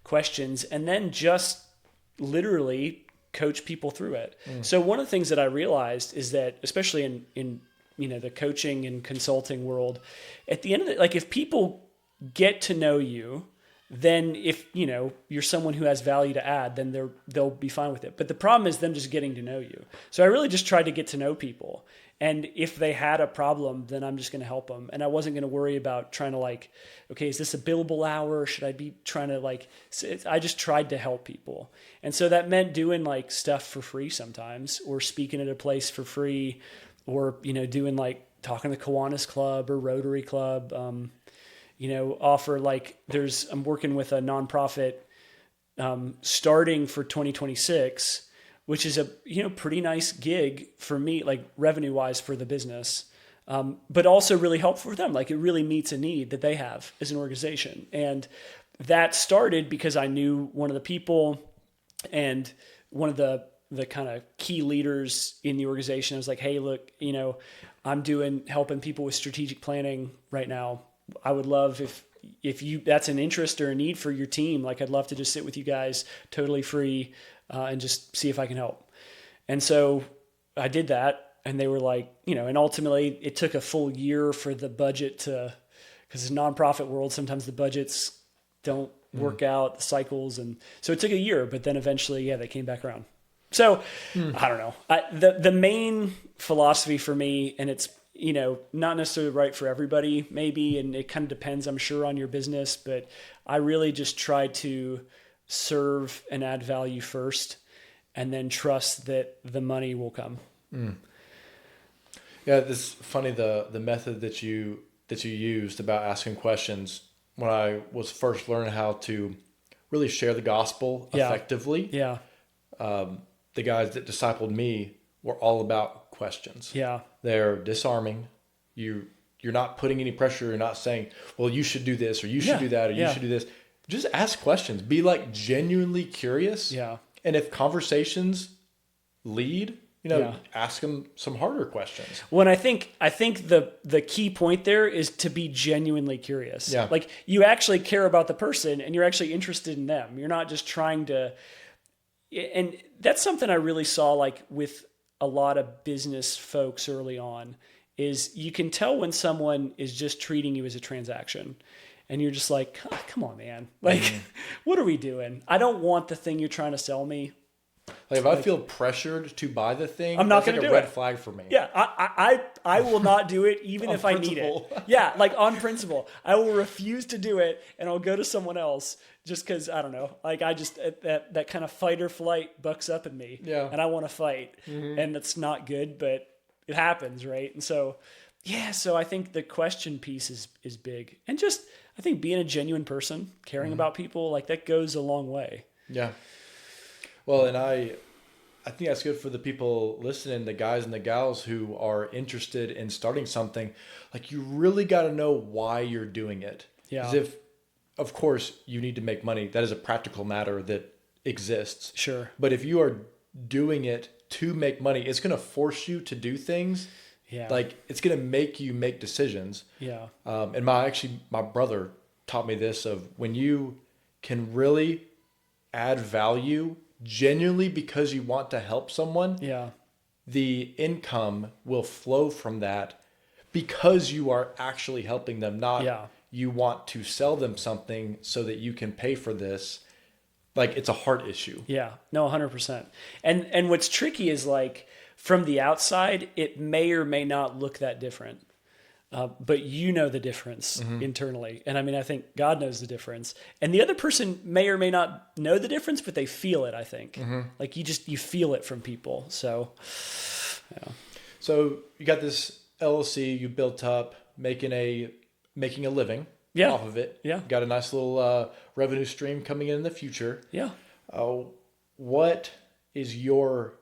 questions, and then just literally coach people through it. So one of the things that I realized is that, especially in you know, the coaching and consulting world, at the end of it, like if people get to know you, then if, you know, you're someone who has value to add, then they'll be fine with it. But the problem is them just getting to know you. So I really just tried to get to know people. And if they had a problem, then I'm just going to help them. And I wasn't going to worry about trying to like, okay, is this a billable hour? Should I be trying to like, I just tried to help people. And so that meant doing like stuff for free sometimes, or speaking at a place for free, or, you know, doing like talking to the Kiwanis Club or Rotary Club, you know, offer like I'm working with a nonprofit starting for 2026, which is a, you know, pretty nice gig for me, like revenue wise for the business, but also really helpful for them. Like it really meets a need that they have as an organization. And that started because I knew one of the people and one of the kind of key leaders in the organization. I was like, hey, look, you know, I'm helping people with strategic planning right now. I would love if that's an interest or a need for your team. Like I'd love to just sit with you guys totally free and just see if I can help. And so I did that, and they were like, you know, and ultimately it took a full year for the budget because in nonprofit world, sometimes the budgets don't work out, the cycles. And so it took a year, but then eventually, they came back around. So I don't know. The main philosophy for me, and it's, not necessarily right for everybody maybe, and it kind of depends, I'm sure, on your business, but I really just try to serve and add value first, and then trust that the money will come. Yeah, this funny, the method that you used about asking questions when I was first learning how to really share the gospel effectively. Yeah. The guys that discipled me were all about questions. Yeah. They're disarming. You're not putting any pressure. You're not saying, well, you should do this, or you should do that, or you should do this. Just ask questions. Be like genuinely curious. Yeah. And if conversations lead, ask them some harder questions. Well, and I think the key point there is to be genuinely curious. Yeah. Like, you actually care about the person and you're actually interested in them. You're not just trying to, and that's something I really saw, like, with a lot of business folks early on, is you can tell when someone is just treating you as a transaction. And you're just like, oh, come on, man. Like, what are we doing? I don't want the thing you're trying to sell me. Like, if I feel pressured to buy the thing, I'm not going to do it. That's like a red flag for me. Yeah, I will not do it even if I need it. Yeah, like, on principle. I will refuse to do it, and I'll go to someone else just because, I don't know. Like, I just, that kind of fight or flight bucks up in me. Yeah. And I want to fight. And that's not good, but it happens, right? And so, so I think the question piece is big. And just, I think being a genuine person, caring about people, like, that goes a long way. Yeah. Well, and I think that's good for the people listening, the guys and the gals who are interested in starting something. Like, you really got to know why you're doing it. Yeah. Because of course, you need to make money. That is a practical matter that exists. Sure. But if you are doing it to make money, it's going to force you to do things. Yeah. Like, it's going to make you make decisions. Yeah. And my brother taught me this, of when you can really add value genuinely because you want to help someone, the income will flow from that because you are actually helping them, not you want to sell them something so that you can pay for this. Like, it's a heart issue. Yeah, no, 100%. And what's tricky is, like, from the outside, it may or may not look that different. But you know the difference internally. And I mean, I think God knows the difference. And the other person may or may not know the difference, but they feel it, I think. Like, you feel it from people. So, yeah. So you got this LLC you built up, making a living off of it. Yeah. Got a nice little revenue stream coming in the future. Yeah. What is your...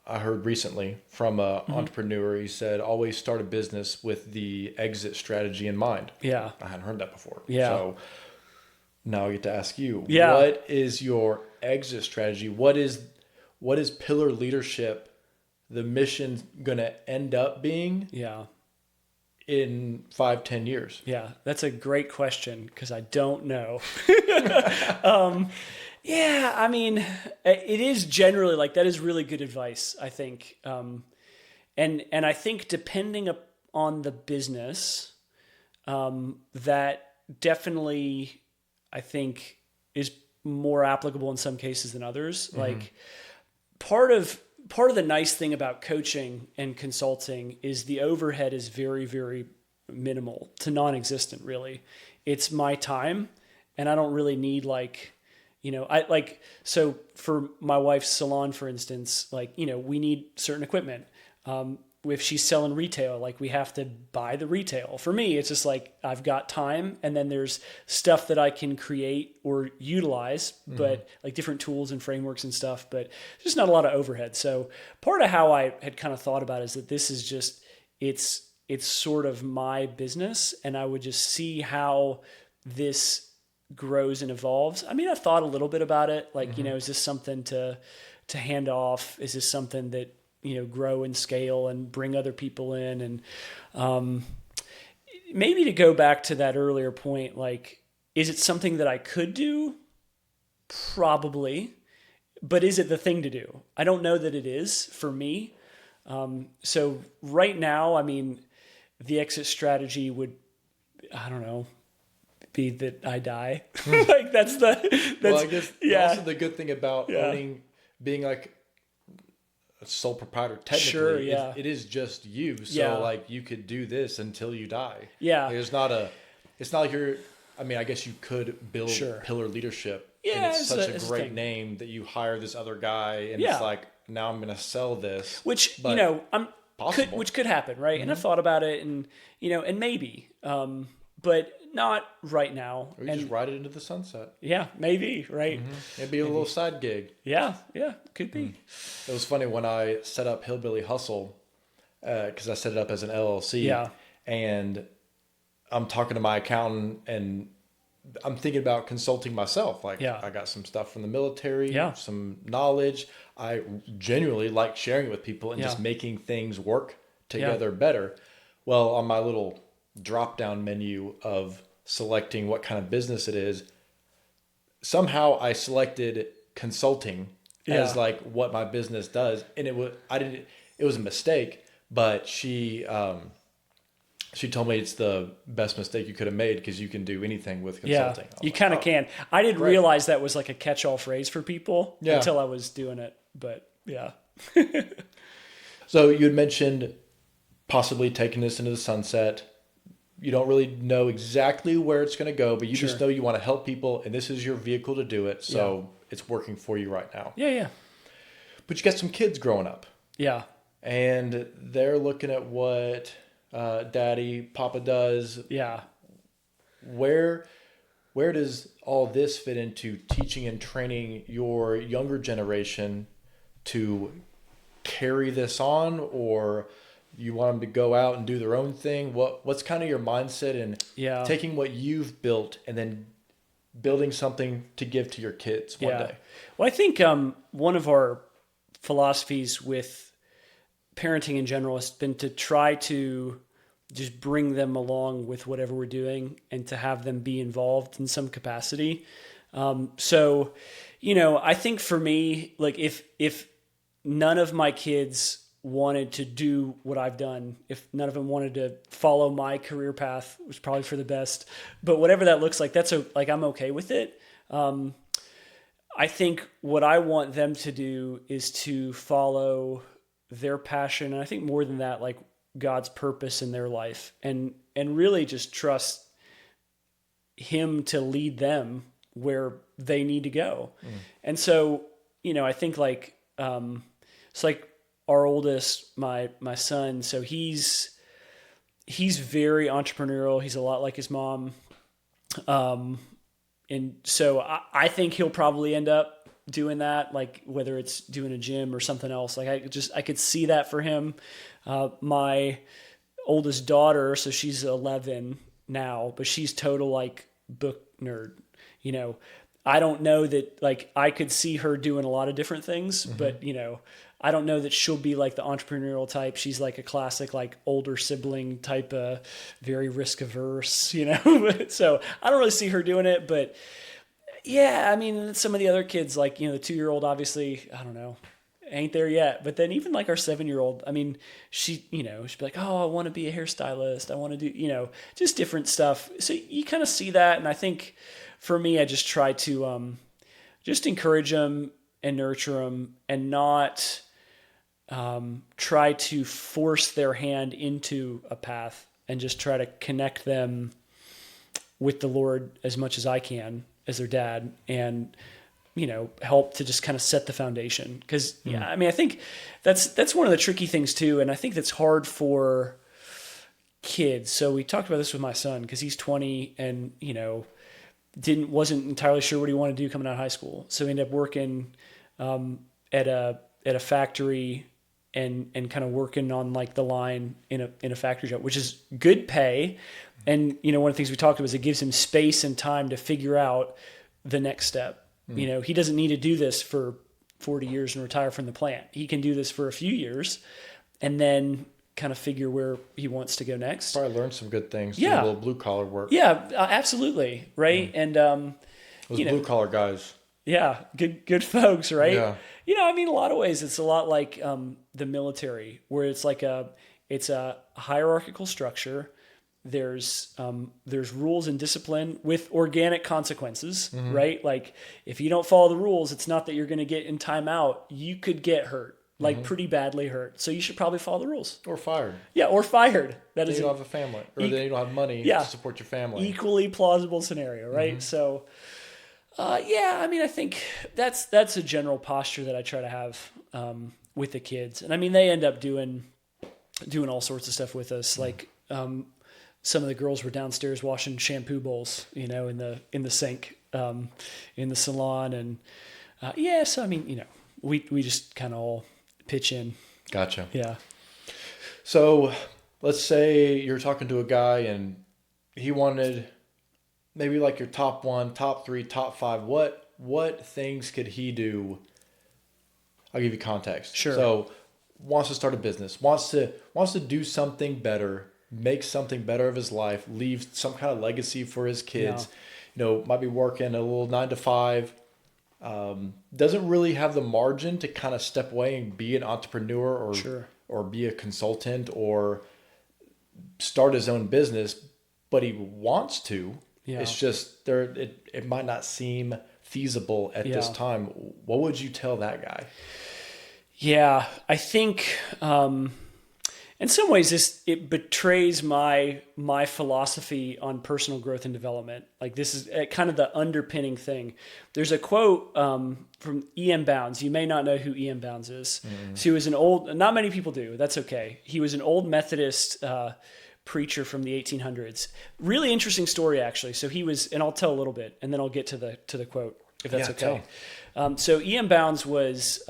I heard recently from an entrepreneur, he said, always start a business with the exit strategy in mind. Yeah. I hadn't heard that before. Yeah. So now I get to ask you, Yeah. what is your exit strategy? What is Pillar Leadership, the mission, going to end up being in 5-10 years? Yeah, that's a great question because I don't know. Yeah, I mean, it is generally, like, that is really good advice, I think. And I think depending on the business, that definitely, I think, is more applicable in some cases than others. Like, part of the nice thing about coaching and consulting is the overhead is very, very minimal to non-existent, really. It's my time, and I don't really need, like... so for my wife's salon, for instance, like, we need certain equipment. If she's selling retail, like, we have to buy the retail. For me, it's just like, I've got time, and then there's stuff that I can create or utilize, but like different tools and frameworks and stuff, but there's not a lot of overhead. So part of how I had kind of thought about it is that this is just, it's sort of my business, and I would just see how this grows and evolves. I mean, I've thought a little bit about it. Like, is this something to hand off? Is this something that, grow and scale and bring other people in? And maybe to go back to that earlier point, like, is it something that I could do? Probably. But is it the thing to do? I don't know that it is for me. So right now, I mean, the exit strategy would, I don't know, be that I die. Like, that's well, I guess also the good thing about owning being like a sole proprietor, technically, Sure, yeah. it is just you. So Yeah. like you could do this until you die. Yeah. Like, it's not like you're, I mean, I guess you could build Sure. Pillar Leadership. Yeah, And it's such a it's a great thing. name that you hire this other guy and Yeah. it's like, now I'm going to sell this. Which, But possible. which could happen, right? And I've thought about it and, and maybe, but not right now. Or you just ride it into the sunset. Yeah, maybe, right? It'd be a little side gig. Yeah, could be. It was funny when I set up Hillbilly Hustle, because I set it up as an LLC. Yeah. And I'm talking to my accountant and I'm thinking about consulting myself. Like, Yeah. I got some stuff from the military, Yeah. some knowledge. I genuinely like sharing it with people and just Yeah. making things work together better. Well, on my little drop down menu of selecting what kind of business it is, somehow I selected consulting as like what my business does. And it was a mistake, but she told me it's the best mistake you could have made because you can do anything with consulting. Yeah, you kind of can. I didn't realize that was like a catch-all phrase for people until I was doing it. But yeah. So you had mentioned possibly taking this into the sunset. You don't really know exactly where it's going to go, but you just know you want to help people and this is your vehicle to do it. So it's working for you right now. Yeah. But you got some kids growing up Yeah. and they're looking at what Daddy, Papa does. Yeah. Where does all this fit into teaching and training your younger generation to carry this on, or you want them to go out and do their own thing? What's kind of your mindset in taking what you've built and then building something to give to your kids one day? Well, I think one of our philosophies with parenting in general has been to try to just bring them along with whatever we're doing and to have them be involved in some capacity. So, I think for me, like if none of my kids wanted to do what I've done, if none of them wanted to follow my career path, it was probably for the best, but whatever that looks like, I'm okay with it. I think what I want them to do is to follow their passion. And I think more than that, like God's purpose in their life and really just trust him to lead them where they need to go. And so, I think like, it's like our oldest, my son. So he's very entrepreneurial. He's a lot like his mom. And so I think he'll probably end up doing that, like whether it's doing a gym or something else. Like I could see that for him. My oldest daughter, so she's 11 now, but she's total like book nerd. I don't know that, like, I could see her doing a lot of different things, but I don't know that she'll be like the entrepreneurial type. She's like a classic, like older sibling type, very risk averse, so I don't really see her doing it, but yeah, I mean, some of the other kids, like, the 2-year-old, obviously, I don't know, ain't there yet. But then even like our 7-year-old, I mean, she'd be like, oh, I want to be a hairstylist. I want to do, just different stuff. So you kind of see that. And I think for me, I just try to just encourage them and nurture them and not try to force their hand into a path, and just try to connect them with the Lord as much as I can as their dad, and help to just kind of set the foundation. Because I mean, I think that's one of the tricky things too, and I think that's hard for kids. So we talked about this with my son because he's 20 and wasn't entirely sure what he wanted to do coming out of high school. So he ended up working at a factory and kind of working on like the line in a factory job, which is good pay. And one of the things we talked about is it gives him space and time to figure out the next step. He doesn't need to do this for 40 years and retire from the plant. He can do this for a few years and then kind of figure where he wants to go next. Probably learn some good things. Yeah. Do a little blue collar work. Yeah, absolutely. Right. And, Those blue collar guys. Yeah. Good folks. Right. Yeah. I mean, a lot of ways it's a lot like the military, where it's like it's a hierarchical structure. there's rules and discipline with organic consequences, right? Like if you don't follow the rules, it's not that you're going to get in timeout. You could get hurt, like pretty badly hurt. So you should probably follow the rules. Or fired. Yeah, or fired. That Then is you don't have a family, or then you don't have money to support your family. Equally plausible scenario, right? So, I mean, I think that's a general posture that I try to have with the kids, and I mean, they end up doing all sorts of stuff with us, like. Some of the girls were downstairs washing shampoo bowls, in the sink, in the salon. And, so I mean, we just kind of all pitch in. Gotcha. Yeah. So let's say you're talking to a guy and he wanted maybe like your top 1, top 3, top 5. What things could he do? I'll give you context. Sure. So wants to start a business, wants to do something better, make something better of his life, leave some kind of legacy for his kids. Might be working a little 9 to 5. Doesn't really have the margin to kind of step away and be an entrepreneur or be a consultant or start his own business, but he wants to. Yeah. It's just it might not seem feasible at this time. What would you tell that guy? Yeah, I think in some ways it betrays my philosophy on personal growth and development. Like this is kind of the underpinning thing. There's a quote from E.M. Bounds. You may not know who E.M. Bounds is. So he was not many people do. That's okay. He was an old Methodist preacher from the 1800s. Really interesting story, actually. So he was, and I'll tell a little bit, and then I'll get to the quote, if that's okay. So E.M. Bounds was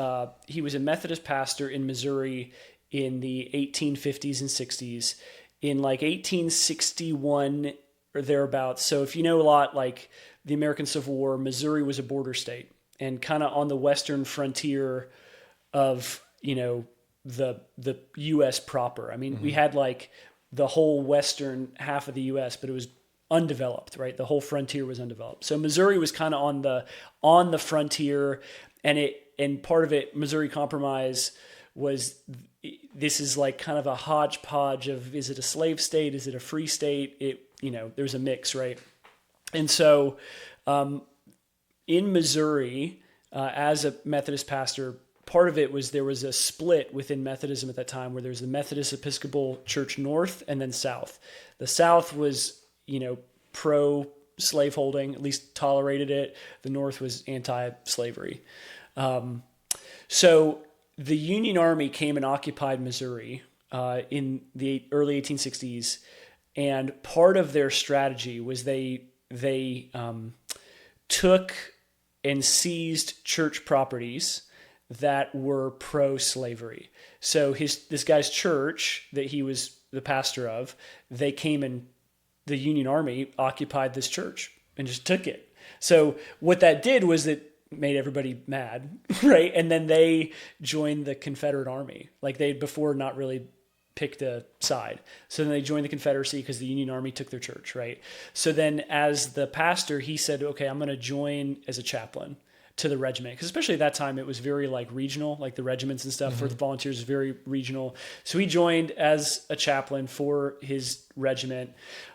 he was a Methodist pastor in Missouri in the 1850s and 60s. In like 1861 or thereabouts. So if you know a lot, like the American Civil War, Missouri was a border state and kind of on the western frontier of the U.S. proper. I mean, we had like the whole western half of the U.S., but it was undeveloped, right? The whole frontier was undeveloped. So Missouri was kind of on the frontier, and part of it, Missouri Compromise, was this is like kind of a hodgepodge of, is it a slave state? Is it a free state? There's a mix, right? And so in Missouri, as a Methodist pastor, part of it was there was a split within Methodism at that time where there's the Methodist Episcopal Church North and then South. The South was, pro-slaveholding, at least tolerated it. The North was anti-slavery. So the Union Army came and occupied Missouri in the early 1860s, and part of their strategy was they took and seized church properties that were pro-slavery. So this guy's church that he was the pastor of, they came and the Union Army occupied this church and just took it. So what that did was that made everybody mad, right? And then they joined the Confederate Army. Like they'd before not really picked a side. So then they joined the Confederacy because the Union Army took their church, right? So then as the pastor, he said, okay, I'm going to join as a chaplain to the regiment. Because especially at that time, it was very like regional, like the regiments and stuff for the volunteers is very regional. So he joined as a chaplain for his regiment.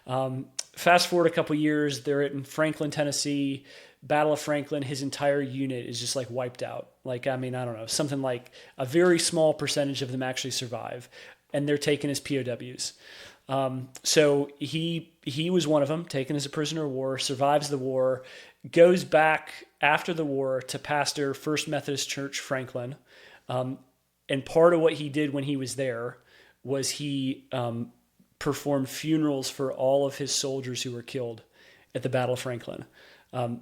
Fast forward a couple years, they're in Franklin, Tennessee, Battle of Franklin. His entire unit is just like wiped out. Like, I mean, I don't know, something like a very small percentage of them actually survive, and they're taken as POWs. So he was one of them, taken as a prisoner of war, survives the war, goes back after the war to pastor First Methodist Church, Franklin. And part of what he did when he was there was he performed funerals for all of his soldiers who were killed at the Battle of Franklin.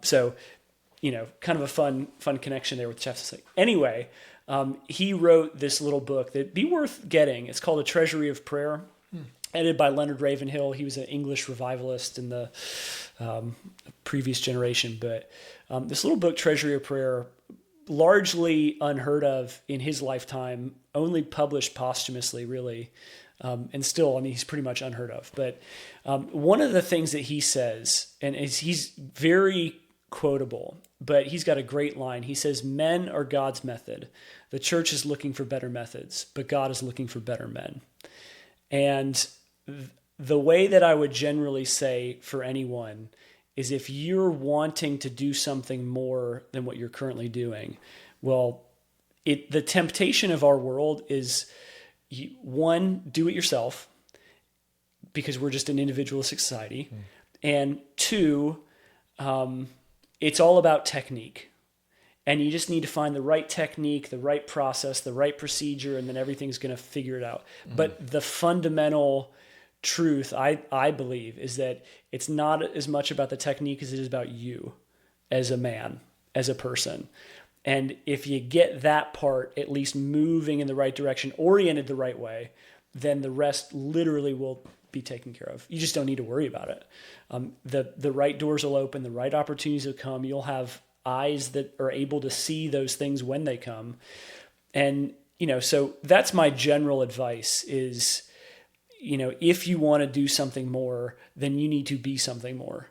So, kind of a fun connection there with Chef's. Anyway, he wrote this little book that'd be worth getting. It's called A Treasury of Prayer, edited by Leonard Ravenhill. He was an English revivalist in the previous generation. But this little book, Treasury of Prayer, largely unheard of in his lifetime, only published posthumously, really. And still, I mean, he's pretty much unheard of. But one of the things that he says, and he's very quotable, but he's got a great line. He says, men are God's method. The church is looking for better methods, but God is looking for better men. And the way that I would generally say for anyone is if you're wanting to do something more than what you're currently doing, well, the temptation of our world is, one, do it yourself because we're just an individualistic society. And two, it's all about technique. And you just need to find the right technique, the right process, the right procedure, and then everything's going to figure it out. But the fundamental truth, I believe, is that it's not as much about the technique as it is about you as a man, as a person. And if you get that part at least moving in the right direction, oriented the right way, then the rest literally will be taken care of. You just don't need to worry about it. The right doors will open, the right opportunities will come. You'll have eyes that are able to see those things when they come. And, so that's my general advice is, if you want to do something more, then you need to be something more,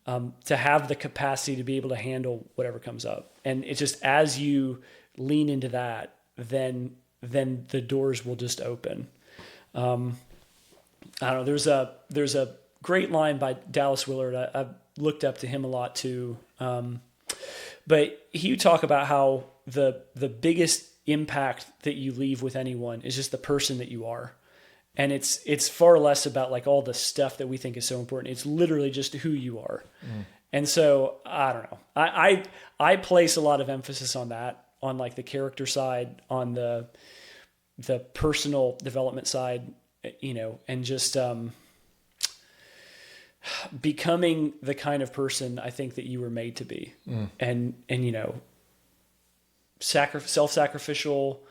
to have the capacity to be able to handle whatever comes up. And it's just, as you lean into that, then the doors will just open. I don't know. There's a great line by Dallas Willard. I've looked up to him a lot too. But he would talk about how the biggest impact that you leave with anyone is just the person that you are. And it's far less about like all the stuff that we think is so important. It's literally just who you are. And so I don't know. I place a lot of emphasis on that, on like the character side, on the personal development side, and just becoming the kind of person I think that you were made to be. And self-sacrificial,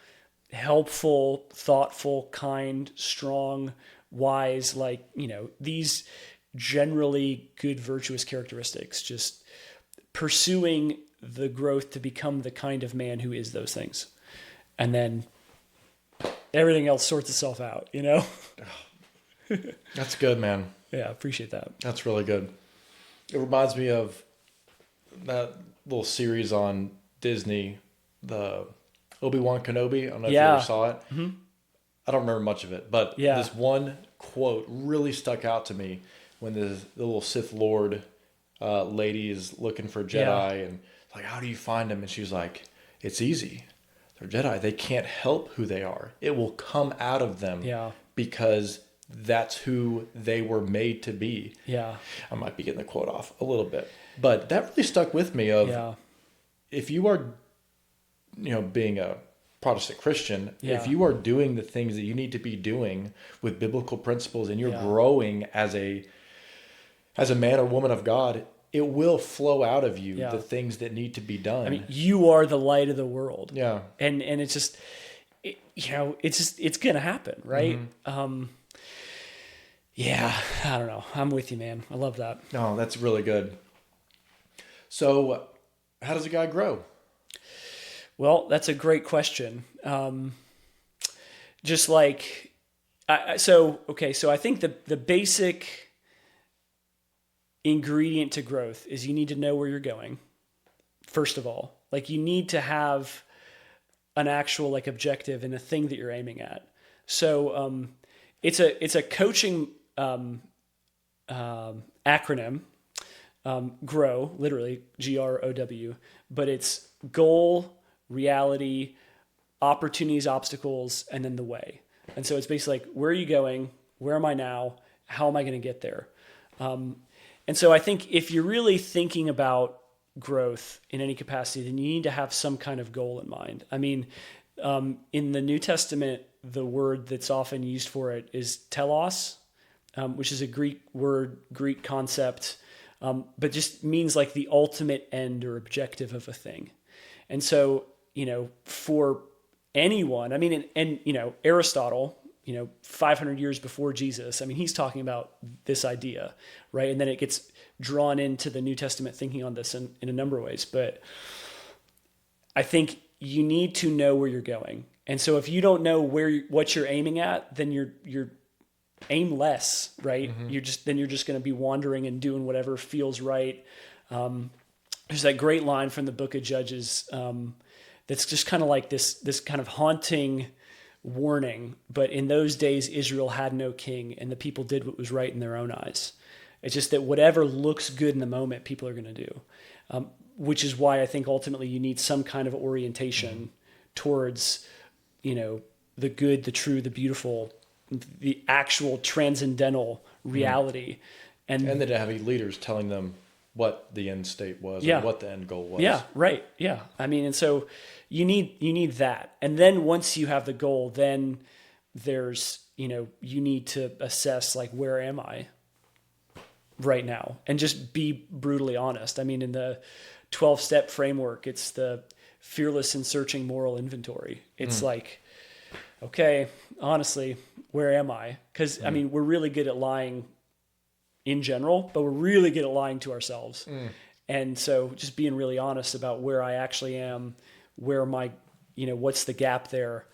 helpful, thoughtful, kind, strong, wise, these generally good, virtuous characteristics, just pursuing the growth to become the kind of man who is those things. And then everything else sorts itself out, That's good, man. Yeah, I appreciate that. That's really good. It reminds me of that little series on Disney, the Obi-Wan Kenobi. I don't know if you ever saw it. I don't remember much of it, but this one quote really stuck out to me when the little Sith Lord lady is looking for Jedi and like, how do you find them? And she's like, it's easy. They're Jedi. They can't help who they are. It will come out of them because that's who they were made to be. Yeah. I might be getting the quote off a little bit, but that really stuck with me of if you are, being a Protestant Christian, if you are doing the things that you need to be doing with biblical principles and you're growing as a man or woman of God, it will flow out of you the things that need to be done. I mean, you are the light of the world. Yeah. And it's just, it's going to happen, right? Yeah, I don't know. I'm with you, man. I love that. No, that's really good. So how does a guy grow? Well, that's a great question. Just like, so I think the basic ingredient to growth is you need to know where you're going. First of all, like you need to have an actual like objective and a thing that you're aiming at. So it's a coaching acronym, GROW, literally GROW, but it's goal, reality, opportunities, obstacles, and then the way. And so it's basically like, where are you going? Where am I now? How am I going to get there? And so I think if you're really thinking about growth in any capacity, then you need to have some kind of goal in mind. I mean, in the New Testament, the word that's often used for it is telos, which is a Greek word, Greek concept, but just means like the ultimate end or objective of a thing. And so, for anyone, I mean, and Aristotle, 500 years before Jesus, I mean, he's talking about this idea, right? And then it gets drawn into the New Testament thinking on this in a number of ways. But I think you need to know where you're going. And so if you don't know what you're aiming at, then you're aimless, right? You're just going to be wandering and doing whatever feels right. There's that great line from the book of Judges that's just kind of like this kind of haunting warning, but in those days, Israel had no king and the people did what was right in their own eyes. It's just that whatever looks good in the moment, people are going to do, which is why I think ultimately you need some kind of orientation towards, the good, the true, the beautiful, the actual transcendental reality. And then having leaders telling them what the end state was or what the end goal was. Yeah, right. Yeah. I mean, and so you need that. And then once you have the goal, then there's, you need to assess like, where am I right now? And just be brutally honest. I mean, in the 12-step framework, it's the fearless and searching moral inventory. It's like, okay, honestly, where am I? Because I mean, we're really good at lying in general, but we're really good at lying to ourselves. And so just being really honest about where I actually am, where my, what's the gap there,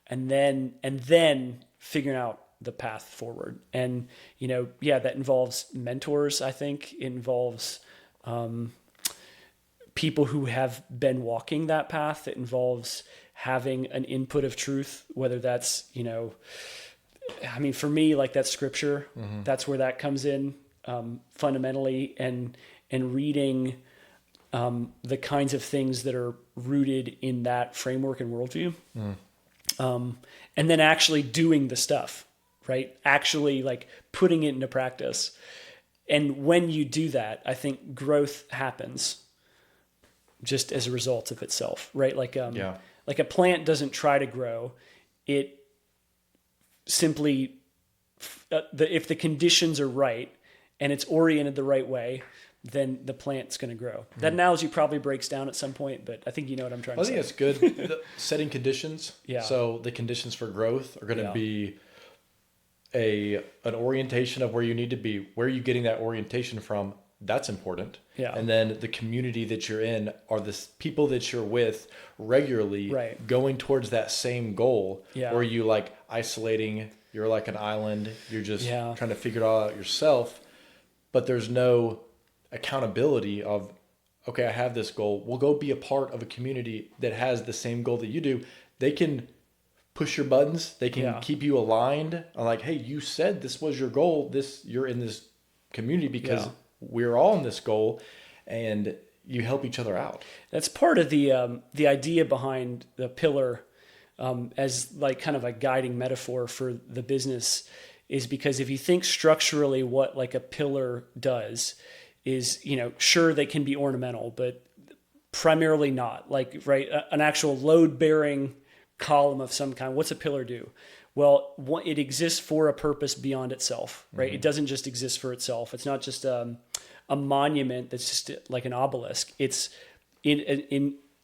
and then figuring out the path forward. And, that involves mentors. I think it involves, people who have been walking that path. It involves having an input of truth, whether that's, I mean, for me, like that's scripture, that's where that comes in, fundamentally, and reading, the kinds of things that are rooted in that framework and worldview. And then actually doing the stuff, right? Actually like putting it into practice. And when you do that, I think growth happens just as a result of itself, right? Like a plant doesn't try to grow. It simply, if the conditions are right and it's oriented the right way, then the plant's going to grow. That analogy probably breaks down at some point, but I think you know what I'm trying to say. I think it's good. Setting conditions. Yeah. So the conditions for growth are going to be an orientation of where you need to be. Where are you getting that orientation from? That's important. Yeah. And then the community that you're in are the people that you're with regularly going towards that same goal. Yeah. Or are you like isolating, you're like an island, you're just trying to figure it all out yourself, but there's no accountability of, okay, I have this goal. We'll go be a part of a community that has the same goal that you do. They can push your buttons. They can keep you aligned. I'm like, hey, you said this was your goal. You're in this community because we're all in this goal, and you help each other out. That's part of the idea behind the pillar, as like kind of a guiding metaphor for the business, is because if you think structurally what like a pillar does is, sure, they can be ornamental, but primarily not. Like, right, an actual load-bearing column of some kind. What's a pillar do? Well, it exists for a purpose beyond itself, right? It doesn't just exist for itself. It's not just a monument that's just like an obelisk. It's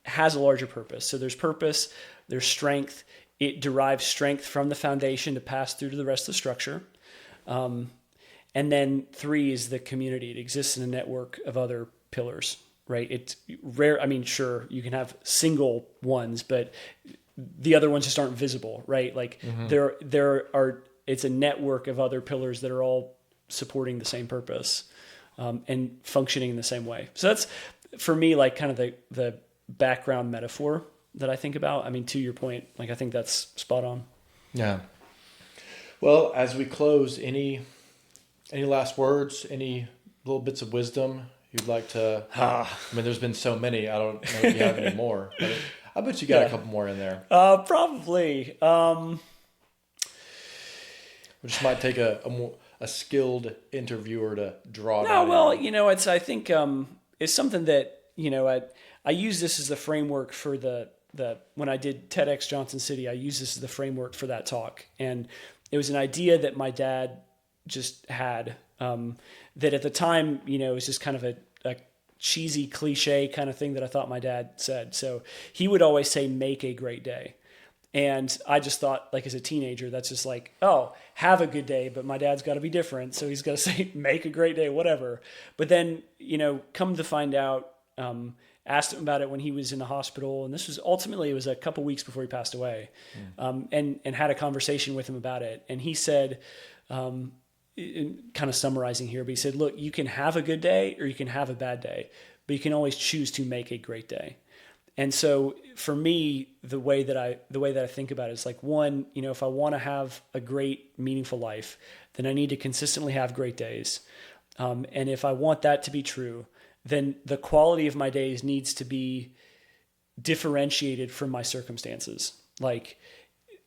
has a larger purpose. So there's purpose, there's strength. It derives strength from the foundation to pass through to the rest of the structure. And then 3 is the community. It exists in a network of other pillars, right? It's rare. I mean, sure, you can have single ones, but the other ones just aren't visible, right? Like it's a network of other pillars that are all supporting the same purpose, and functioning in the same way. So that's, for me, like kind of the background metaphor that I think about. I mean, to your point, like I think that's spot on. Yeah. Well, as we close, any last words, any little bits of wisdom you'd like to, I mean, there's been so many, I don't know if you have any more, but I bet you got a couple more in there. Probably. We just might take a skilled interviewer to draw it No, out. well, I think it's something that, I use this as the framework for the when I did TEDx Johnson City, I used this as the framework for that talk. And it was an idea that my dad just had, that at the time, it was just kind of a cheesy cliche kind of thing that I thought my dad said. So he would always say, make a great day. And I just thought, like, as a teenager, that's just like, oh, have a good day, but my dad's got to be different. So he's got to say, make a great day, whatever. But then, come to find out, asked him about it when he was in the hospital. And this was ultimately, it was a couple weeks before he passed away, and had a conversation with him about it. And he said, kind of summarizing here, but he said, look, you can have a good day or you can have a bad day, but you can always choose to make a great day. And so for me, the way that I think about it is like, one, if I want to have a great, meaningful life, then I need to consistently have great days. And if I want that to be true, then the quality of my days needs to be differentiated from my circumstances. Like,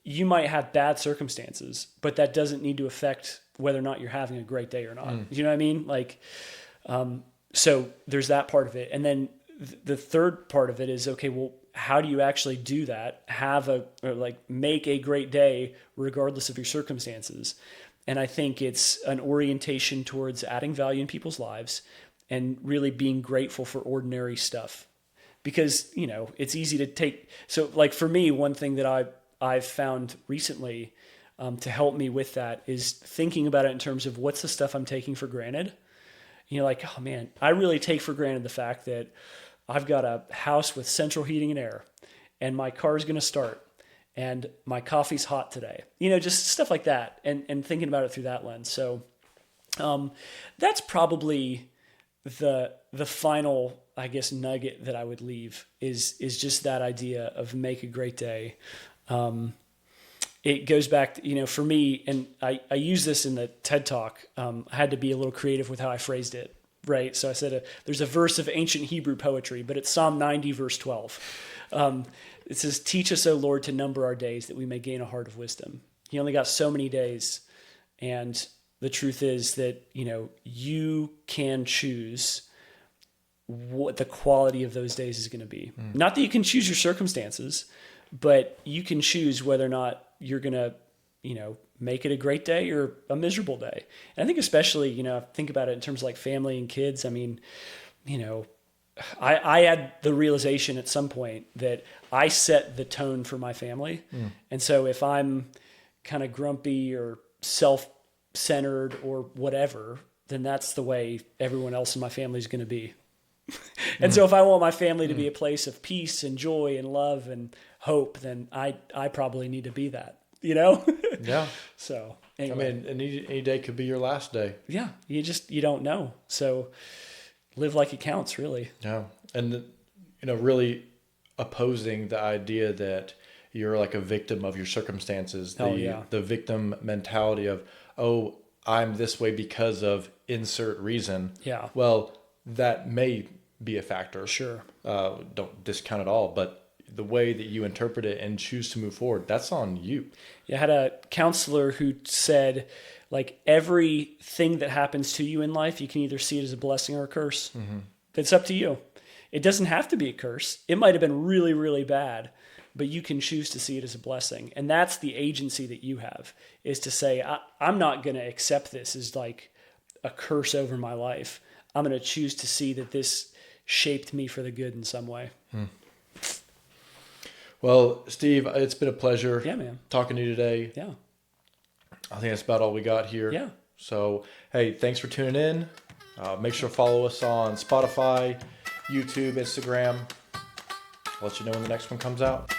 you might have bad circumstances, but that doesn't need to affect whether or not you're having a great day or not. You know what I mean? Like, so there's that part of it. And then the third part of it is, okay, well, how do you actually do that? Make a great day regardless of your circumstances. And I think it's an orientation towards adding value in people's lives and really being grateful for ordinary stuff. Because, it's easy to take. So like for me, one thing that I've found recently to help me with that is thinking about it in terms of what's the stuff I'm taking for granted. Like, oh man, I really take for granted the fact that I've got a house with central heating and air, and my car is going to start, and my coffee's hot today. Just stuff like that, and thinking about it through that lens. So that's probably the final, I guess, nugget that I would leave is just that idea of make a great day. It goes back to, for me, and I use this in the TED Talk. I had to be a little creative with how I phrased it, right? So I said, there's a verse of ancient Hebrew poetry, but it's Psalm 90, verse 12. It says, "Teach us, O Lord, to number our days that we may gain a heart of wisdom." You only got so many days. And the truth is that, you can choose what the quality of those days is going to be. Not that you can choose your circumstances, but you can choose whether or not you're going to, make it a great day or a miserable day. And I think especially, think about it in terms of like family and kids. I mean, I had the realization at some point that I set the tone for my family. And so if I'm kind of grumpy or self-centered or whatever, then that's the way everyone else in my family is going to be. And so if I want my family to be a place of peace and joy and love and hope, then I probably need to be that, Yeah. So anyway. I mean, any day could be your last day. Yeah. You don't know. So live like it counts, really. Yeah. And, really opposing the idea that you're like a victim of your circumstances, the victim mentality of, oh, I'm this way because of insert reason. Yeah. Well, that may be a factor. Sure. Don't discount it all, but the way that you interpret it and choose to move forward, that's on you. Yeah, I had a counselor who said, like, everything that happens to you in life, you can either see it as a blessing or a curse. It's up to you. It doesn't have to be a curse. It might have been really, really bad, but you can choose to see it as a blessing. And that's the agency that you have, is to say, I'm not going to accept this as like a curse over my life. I'm going to choose to see that this shaped me for the good in some way. Well, Steve, it's been a pleasure talking to you today. Yeah. I think that's about all we got here. Yeah. So, hey, thanks for tuning in. Make sure to follow us on Spotify, YouTube, Instagram. I'll let you know when the next one comes out.